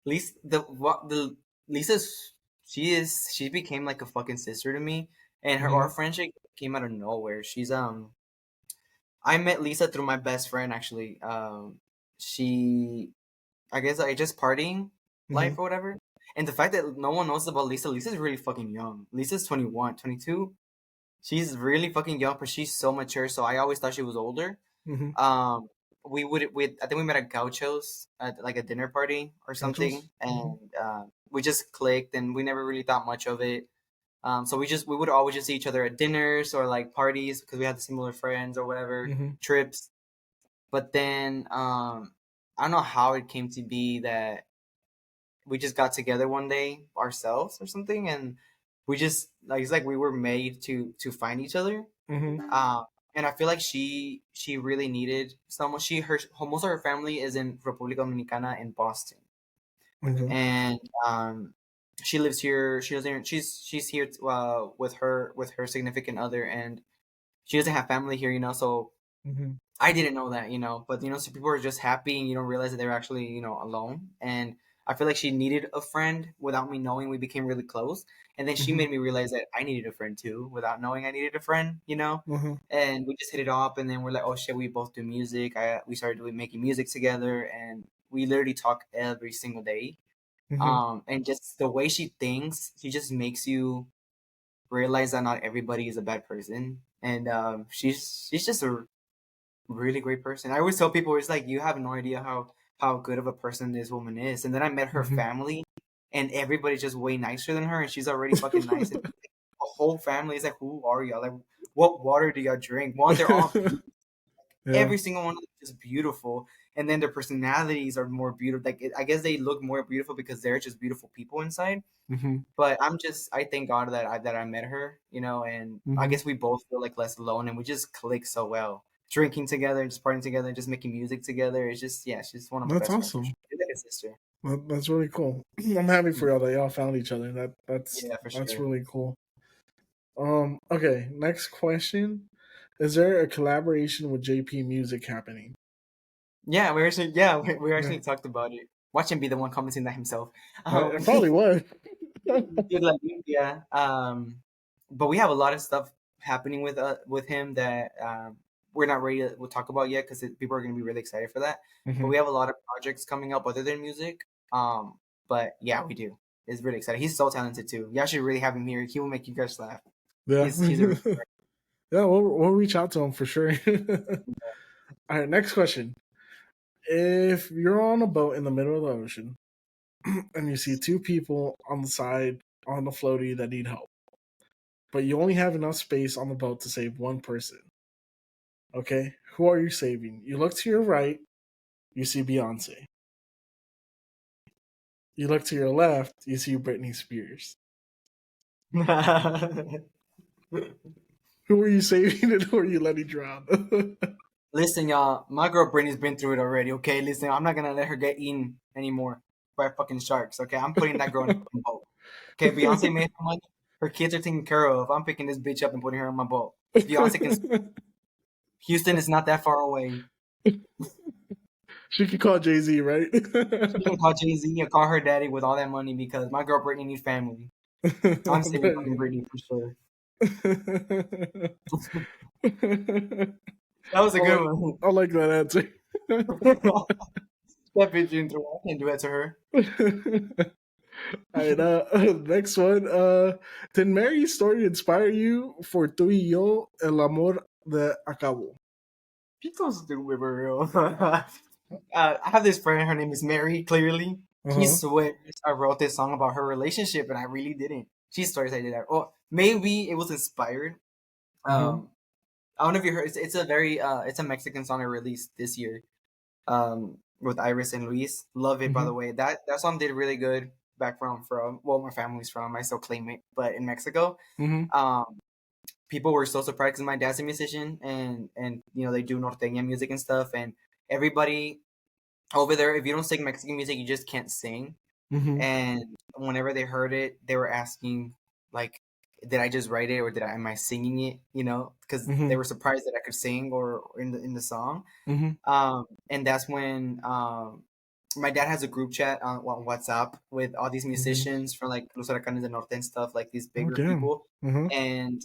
Lisa, the Lisa's she became like a fucking sister to me, and our friendship came out of nowhere. I met Lisa through my best friend actually. She I guess like just partying life or whatever. And the fact that no one knows about Lisa's really fucking young. Lisa's 21, 22. She's really fucking young, but she's so mature. So I always thought she was older. Um, we I think we met at Gaucho's at like a dinner party or something, and we just clicked, and we never really thought much of it. So we would always just see each other at dinners or like parties because we had the similar friends or whatever trips. But then I don't know how it came to be that we just got together one day ourselves or something, and we just like it's like we were made to find each other. And I feel like she really needed someone. Most of her family is in República Dominicana in Boston, and she lives here. She's here with her significant other, and she doesn't have family here, So I didn't know that, But some people are just happy, and you don't realize that they're actually alone. And I feel like she needed a friend without me knowing. We became really close, and then she made me realize that I needed a friend too, without knowing I needed a friend, And we just hit it off, and then we're like, oh shit, we both do music. We started making music together, and we literally talk every single day. And just the way she thinks, she just makes you realize that not everybody is a bad person, and she's just a really great person. I always tell people, it's like you have no idea how good of a person this woman is. And then I met her family, and everybody's just way nicer than her, and she's already fucking nice. And the whole family is like, "Who are y'all? Like, what water do y'all drink?" Well, they're all every single one of them is beautiful, and then their personalities are more beautiful. Like I guess they look more beautiful because they're just beautiful people inside. But I thank God that I met her, and I guess we both feel like less alone, and we just click so well. Drinking together, just partying together, just making music together. It's just she's one of my best friends. She's like a sister. That's really cool. I'm happy for y'all that y'all found each other. That's really cool. Okay, next question. Is there a collaboration with JP Music happening? Yeah, we actually talked about it. Watch him be the one commenting that himself. It probably was. Yeah. But we have a lot of stuff happening with him that we're not ready to talk about yet because people are going to be really excited for that. But we have a lot of projects coming up other than music. But yeah, we do. It's really exciting. He's so talented too. You should really have him here. He will make you guys laugh. Yeah, yeah. We'll reach out to him for sure. All right, next question. If you're on a boat in the middle of the ocean and you see two people on the side on the floaty that need help, but you only have enough space on the boat to save one person, okay, who are you saving? You look to your right, you see Beyonce. You look to your left, you see Britney Spears. Who are you saving and who are you letting drown? Listen, y'all, my girl Britney's been through it already, okay? Listen, I'm not going to let her get eaten anymore by fucking sharks, okay? I'm putting that girl in a fucking boat. Okay, Beyonce made her money. Her kids are taken care of. I'm picking this bitch up and putting her in my boat. Beyonce can... Houston is not that far away. She can call Jay-Z, right? She can call Jay-Z or call her daddy with all that money because my girl Britney needs family. I'm saving fucking Britney for sure. That was a good one. I like that answer. That bitch into I can't do that to her. All right, next one. Did Mary's story inspire you for Tu y yo, el amor de acabó? She's so stupid, bro. I have this friend. Her name is Mary. Clearly, he swears I wrote this song about her relationship, and I really didn't. She swears I did that. Oh, maybe it was inspired. I don't know if you heard. It's a very it's a Mexican song I released this year. With Iris and Luis. Love it, by the way. That song did really good back from my family's from. I still claim it, but in Mexico, people were so surprised because my dad's a musician and they do norteña music and stuff, and everybody over there, if you don't sing Mexican music, you just can't sing. And whenever they heard it, they were asking like, did I just write it or am I singing it? You know, because they were surprised that I could sing or in the song. And that's when my dad has a group chat on WhatsApp with all these musicians from like Los Huracanes del Norte and stuff, like these bigger people. And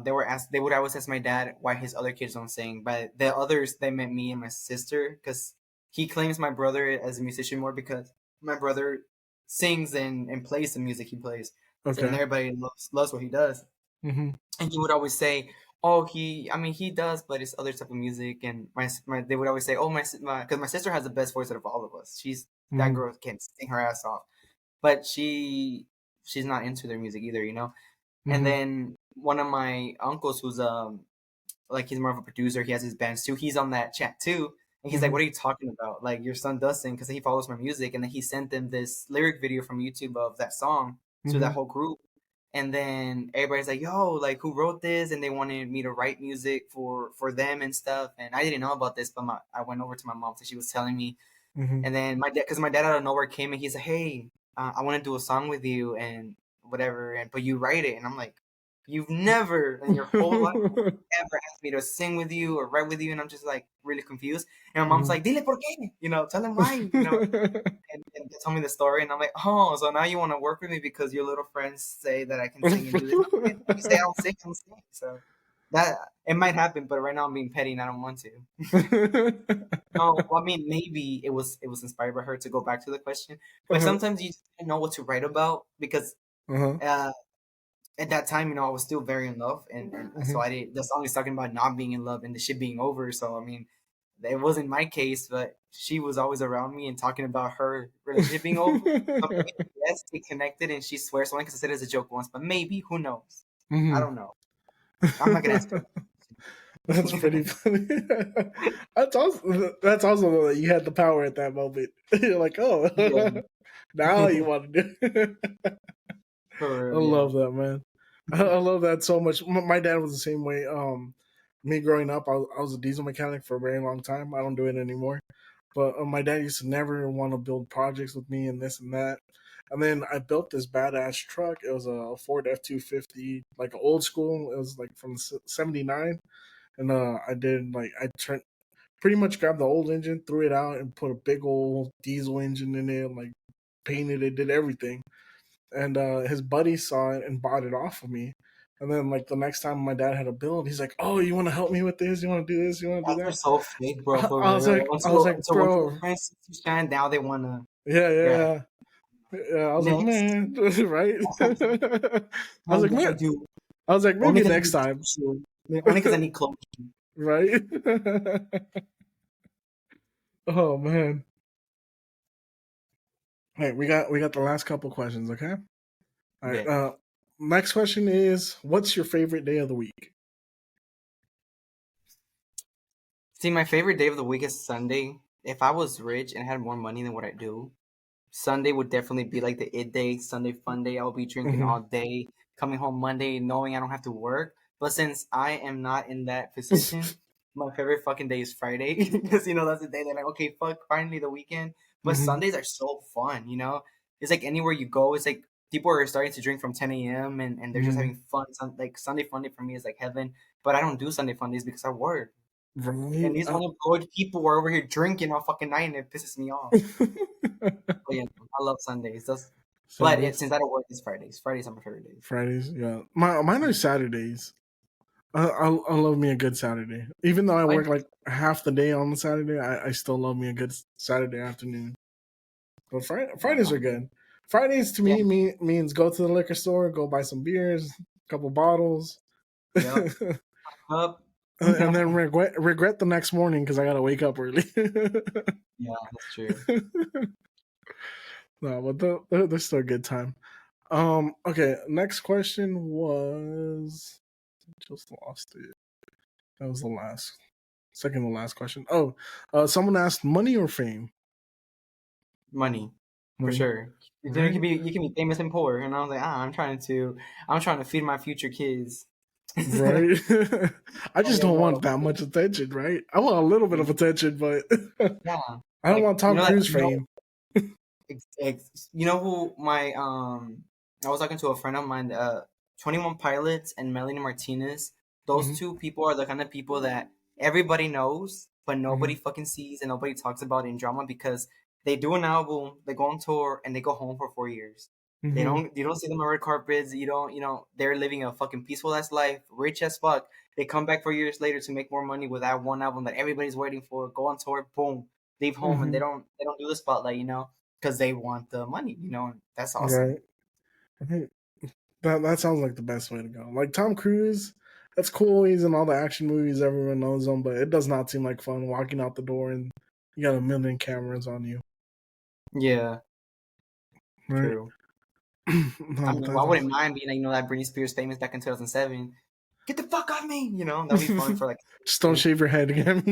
they would always ask my dad why his other kids don't sing, but the others, they meant me and my sister, because he claims my brother as a musician more because my brother sings and plays the music he plays. Okay. And everybody loves what he does. And he would always say, oh, he does, but it's other type of music. And they would always say, oh, because my sister has the best voice out of all of us. That girl can sing her ass off, but she's not into their music either, you know. And then one of my uncles, who's like, he's more of a producer, he has his bands too, he's on that chat too. And he's like, what are you talking about? Like, your son does sing, because he follows my music. And then he sent them this lyric video from YouTube of that song to that whole group. And then everybody's like, yo, like, who wrote this? And they wanted me to write music for them and stuff. And I didn't know about this, but I went over to my mom, so she was telling me. And then because my dad out of nowhere came and he's like, hey, I want to do a song with you and whatever, but you write it. And I'm like, you've never in your whole life ever asked me to sing with you or write with you. And I'm just like really confused. And my mom's like, dile por qué, you know, tell him why, you know. And they told me the story, and I'm like, oh, so now you want to work with me because your little friends say that I can sing and do this. You say I'll sing. So that it might happen, but right now I'm being petty and I don't want to. No, I mean, maybe it was inspired by her, to go back to the question. But sometimes you just don't know what to write about, because at that time, you know, I was still very in love, and so the song is talking about not being in love and the shit being over. So I mean, it wasn't my case, but she was always around me and talking about her relationship being over. Yes, they connected, and she swears so, because I said it as a joke once, but maybe, who knows? I don't know. I'm not gonna answer. That's pretty funny. That's awesome. That's awesome that you had the power at that moment. You're like, oh, now you want to do it. I love that, man. I love that so much. My dad was the same way. Me growing up, I was a diesel mechanic for a very long time. I don't do it anymore. But my dad used to never want to build projects with me and this and that. And then I built this badass truck. It was a Ford F-250, like old school. It was like from '79. And I pretty much grabbed the old engine, threw it out, and put a big old diesel engine in it, like painted it, did everything. And his buddy saw it and bought it off of me. And then, like, the next time my dad had a build, he's like, "Oh, you want to help me with this? You want to do this? You want to do that?" That's so fake, bro. I was like, bro. Now they want to. Yeah. I was like, man, right? I was like, maybe next time. Only because I need clothes. Right? Oh man. Hey, we got the last couple questions, okay? All right. Next question is, what's your favorite day of the week? See, my favorite day of the week is Sunday. If I was rich and had more money than what I do, Sunday would definitely be like the it day, Sunday fun day. I'll be drinking all day, coming home Monday knowing I don't have to work. But since I am not in that position, my favorite fucking day is Friday, because, you know, that's the day they're like, okay, fuck, finally the weekend. But Sundays are so fun, you know? It's like anywhere you go, it's like people are starting to drink from 10 a.m. and they're just having fun. Like Sunday fun day for me is like heaven. But I don't do Sunday fun days because I work. Right. And these unemployed people are over here drinking all fucking night, and it pisses me off. But yeah, I love Sundays. But since I don't work, it's Fridays. Fridays are my favorite days. Fridays, yeah. Mine are Saturdays. I love me a good Saturday. Even though I work like half the day on the Saturday, I still love me a good Saturday afternoon. But Fridays are good. Fridays to me means go to the liquor store, go buy some beers, a couple bottles. Yep. And then regret the next morning because I gotta wake up early. Yeah, that's true. No, but they're still a good time. Okay, next question was, just lost it. That was the second to last question. Oh, someone asked, money or fame? Money. For sure. Right? You can be famous and poor, and I was like, I'm trying to feed my future kids. Right. I just don't want that much attention, right? I want a little bit of attention, but yeah, I don't want Tom Cruise fame. You know who my I was talking to a friend of mine 21 Pilots and Melanie Martinez. Those two people are the kind of people that everybody knows, but nobody fucking sees and nobody talks about in drama because they do an album, they go on tour, and they go home for 4 years. You don't see them on red carpets. They're living a fucking peaceful ass life, rich as fuck. They come back 4 years later to make more money with that one album that everybody's waiting for. Go on tour, boom, leave home, and they don't do the spotlight, because they want the money, That's awesome. Right. That sounds like the best way to go. Like Tom Cruise, that's cool. He's in all the action movies. Everyone knows him, but it does not seem like fun walking out the door and you got a million cameras on you. Yeah. Right. True. I wouldn't mind being that Britney Spears famous back in 2007. Get the fuck off me, that'd be fun for Just don't shave your head again.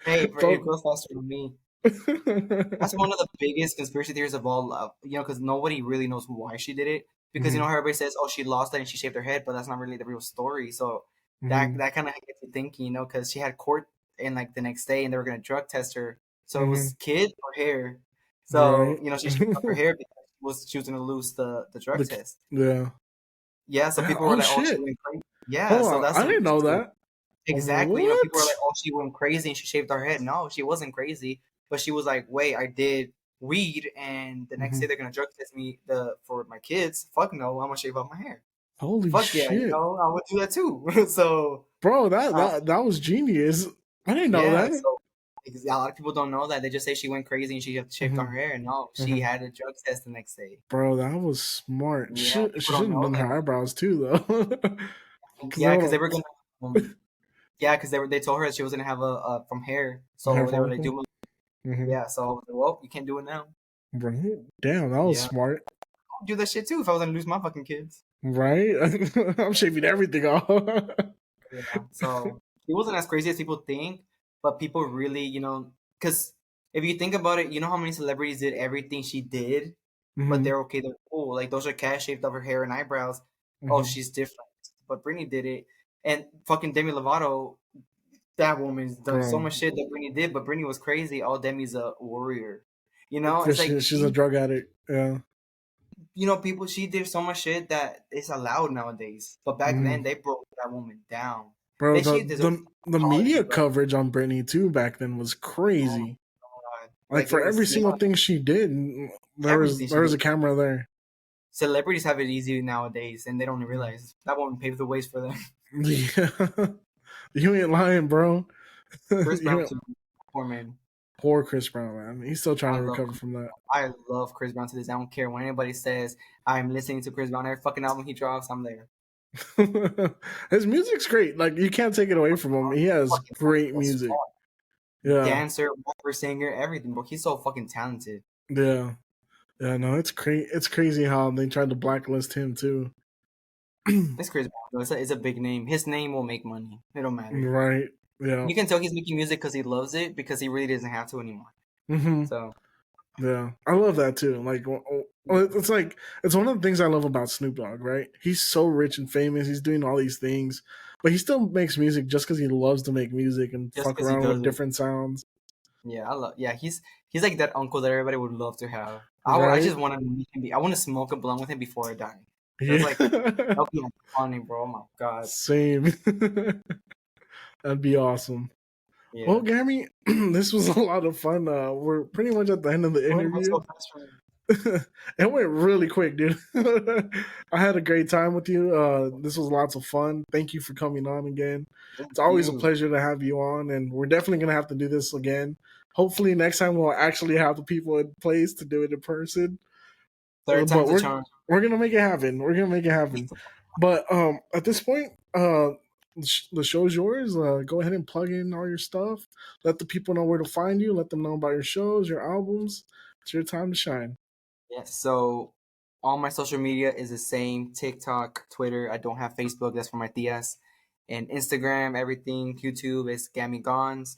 Hey, bro, it goes faster than me. That's one of the biggest conspiracy theories of all, because nobody really knows why she did it. Because how everybody says, "Oh, she lost it and she shaved her head," but that's not really the real story. So that kind of gets you thinking, because she had court in the next day and they were gonna drug test her. So it was kid or hair. So she shaved up her hair because she was gonna lose the drug test. Yeah. Yeah. So people were like, "Oh, she went crazy." Yeah. So that's I didn't know that. Exactly. People were like, "Oh, she went crazy and she shaved her head." No, she wasn't crazy, but she was like, "Wait, I did weed, and the next day they're gonna drug test me for my kids. Fuck no, I'm gonna shave off my hair. Holy shit! Yeah, I would do that too." So, bro, that was genius. I didn't know that. So, a lot of people don't know that. They just say she went crazy and she shaved her hair. No, she had a drug test the next day. Bro, that was smart. Yeah, she should have done her eyebrows too, though. Yeah, because they were gonna. Yeah, because they told her that she was gonna have a from hair, so they were like, "Do yeah." So I was like, "Well, you can't do it now." Right? Damn, that was smart. I'd do that shit too if I was gonna lose my fucking kids. Right? I'm shaving everything off. So it wasn't as crazy as people think, but people really, because if you think about it, how many celebrities did everything she did, but they're okay, they're cool. Like Doja Cat shaved off her hair and eyebrows. Oh, she's different. But Britney did it. And fucking Demi Lovato, that woman's done so much shit that Britney did, but Britney was crazy. Oh, Demi's a warrior. It's like she's a drug addict. Yeah. She did so much shit that it's allowed nowadays. But back then, they broke that woman down. Bro, the media coverage on Britney too back then was crazy. Like for every single thing she did, there was a camera there. Celebrities have it easy nowadays, and they don't realize that woman paved the ways for them. Yeah, you ain't lying, bro. Chris Brown too. Poor man. Poor Chris Brown, man. He's still trying to recover from that. I love Chris Brown to this. I don't care when anybody says I'm listening to Chris Brown. Every fucking album he drops, I'm there. His music's great. Like you can't take it away from him. He has great music. Yeah, dancer, rapper, singer, everything. But he's so fucking talented. Yeah. Yeah, no, it's crazy how they tried to blacklist him too. It's Chris Brown. It's a big name. His name will make money. It don't matter. Right. Yeah. You can tell he's making music because he loves it, because he really doesn't have to anymore. So. Yeah, I love that too. Like, it's one of the things I love about Snoop Dogg. Right? He's so rich and famous. He's doing all these things, but he still makes music just because he loves to make music and just fuck around with different sounds. Yeah, he's like that uncle that everybody would love to have. I just want to meet him. I want to smoke a blunt with him before I die. Yeah. That'd be funny, bro. Oh my god. Same. That'd be awesome. Yeah. Well, Gammy, this was a lot of fun. We're pretty much at the end of the interview. It went really quick, dude. I had a great time with you. This was lots of fun. Thank you for coming on again. It's always a pleasure to have you on, and we're definitely going to have to do this again. Hopefully next time we'll actually have the people in place to do it in person. Third time's a charm. We're going to make it happen. But at this point, the show's yours. Go ahead and plug in all your stuff. Let the people know where to find you. Let them know about your shows, your albums. It's your time to shine. Yeah, so all my social media is the same. TikTok, Twitter. I don't have Facebook. That's for my tias. And Instagram, everything. YouTube is Gammy Gonzz.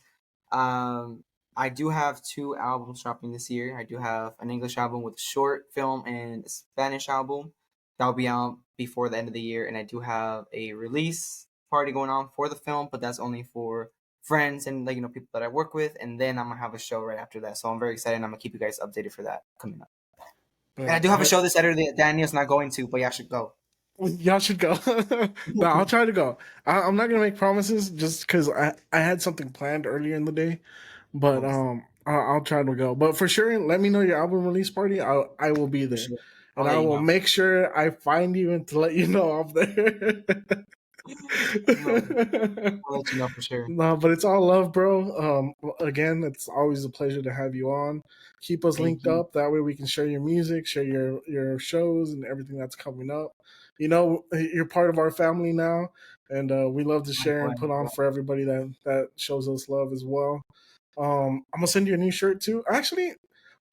I do have 2 albums dropping this year. I do have an English album with a short film and a Spanish album. That'll be out before the end of the year. And I do have a release party going on for the film, but that's only for friends and people that I work with. And then I'm gonna have a show right after that. So I'm very excited. And I'm gonna keep you guys updated for that coming up. And I do have a show this Saturday that Daniel's not going to, but you should go. Y'all should go. No, I'll try to go. I'm not gonna make promises just because I had something planned earlier in the day, but I'll try to go. But for sure, let me know your album release party. I will be there, Sure. and I will make sure I find you and to let you know I'm there. I'll let you know for sure. No, but it's all love, bro. Again, it's always a pleasure to have you on. Keep us linked up. That way we can share your music, share your shows and everything that's coming up. You know, you're part of our family now, and we love to share and put on for everybody that shows us love as well. I'm gonna send you a new shirt too. Actually,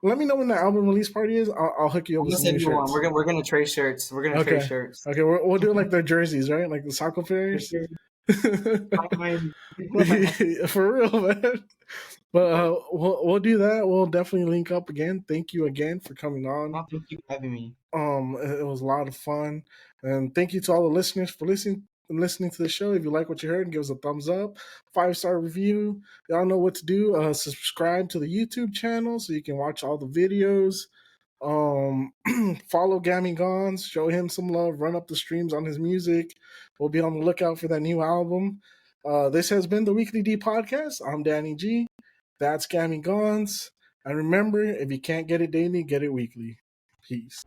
let me know when the album release party is. I'll hook you up with some new shirts. We're gonna trade shirts. We're gonna trade shirts. Okay, we'll do like their jerseys, right? Like the soccer players. For real, man. But we'll do that. We'll definitely link up again. Thank you again for coming on. Oh, thank you for having me. It was a lot of fun, and thank you to all the listeners for listening to the show. If you like what you heard, give us a thumbs up, 5-star review. Y'all know what to do. Subscribe to the YouTube channel so you can watch all the videos. Follow Gammy Gonzz, show him some love, run up the streams on his music. We'll be on the lookout for that new album. This has been the Weekly D Podcast. I'm Danny G. That's Gammy Gonzz. And remember, if you can't get it daily, get it weekly. Peace.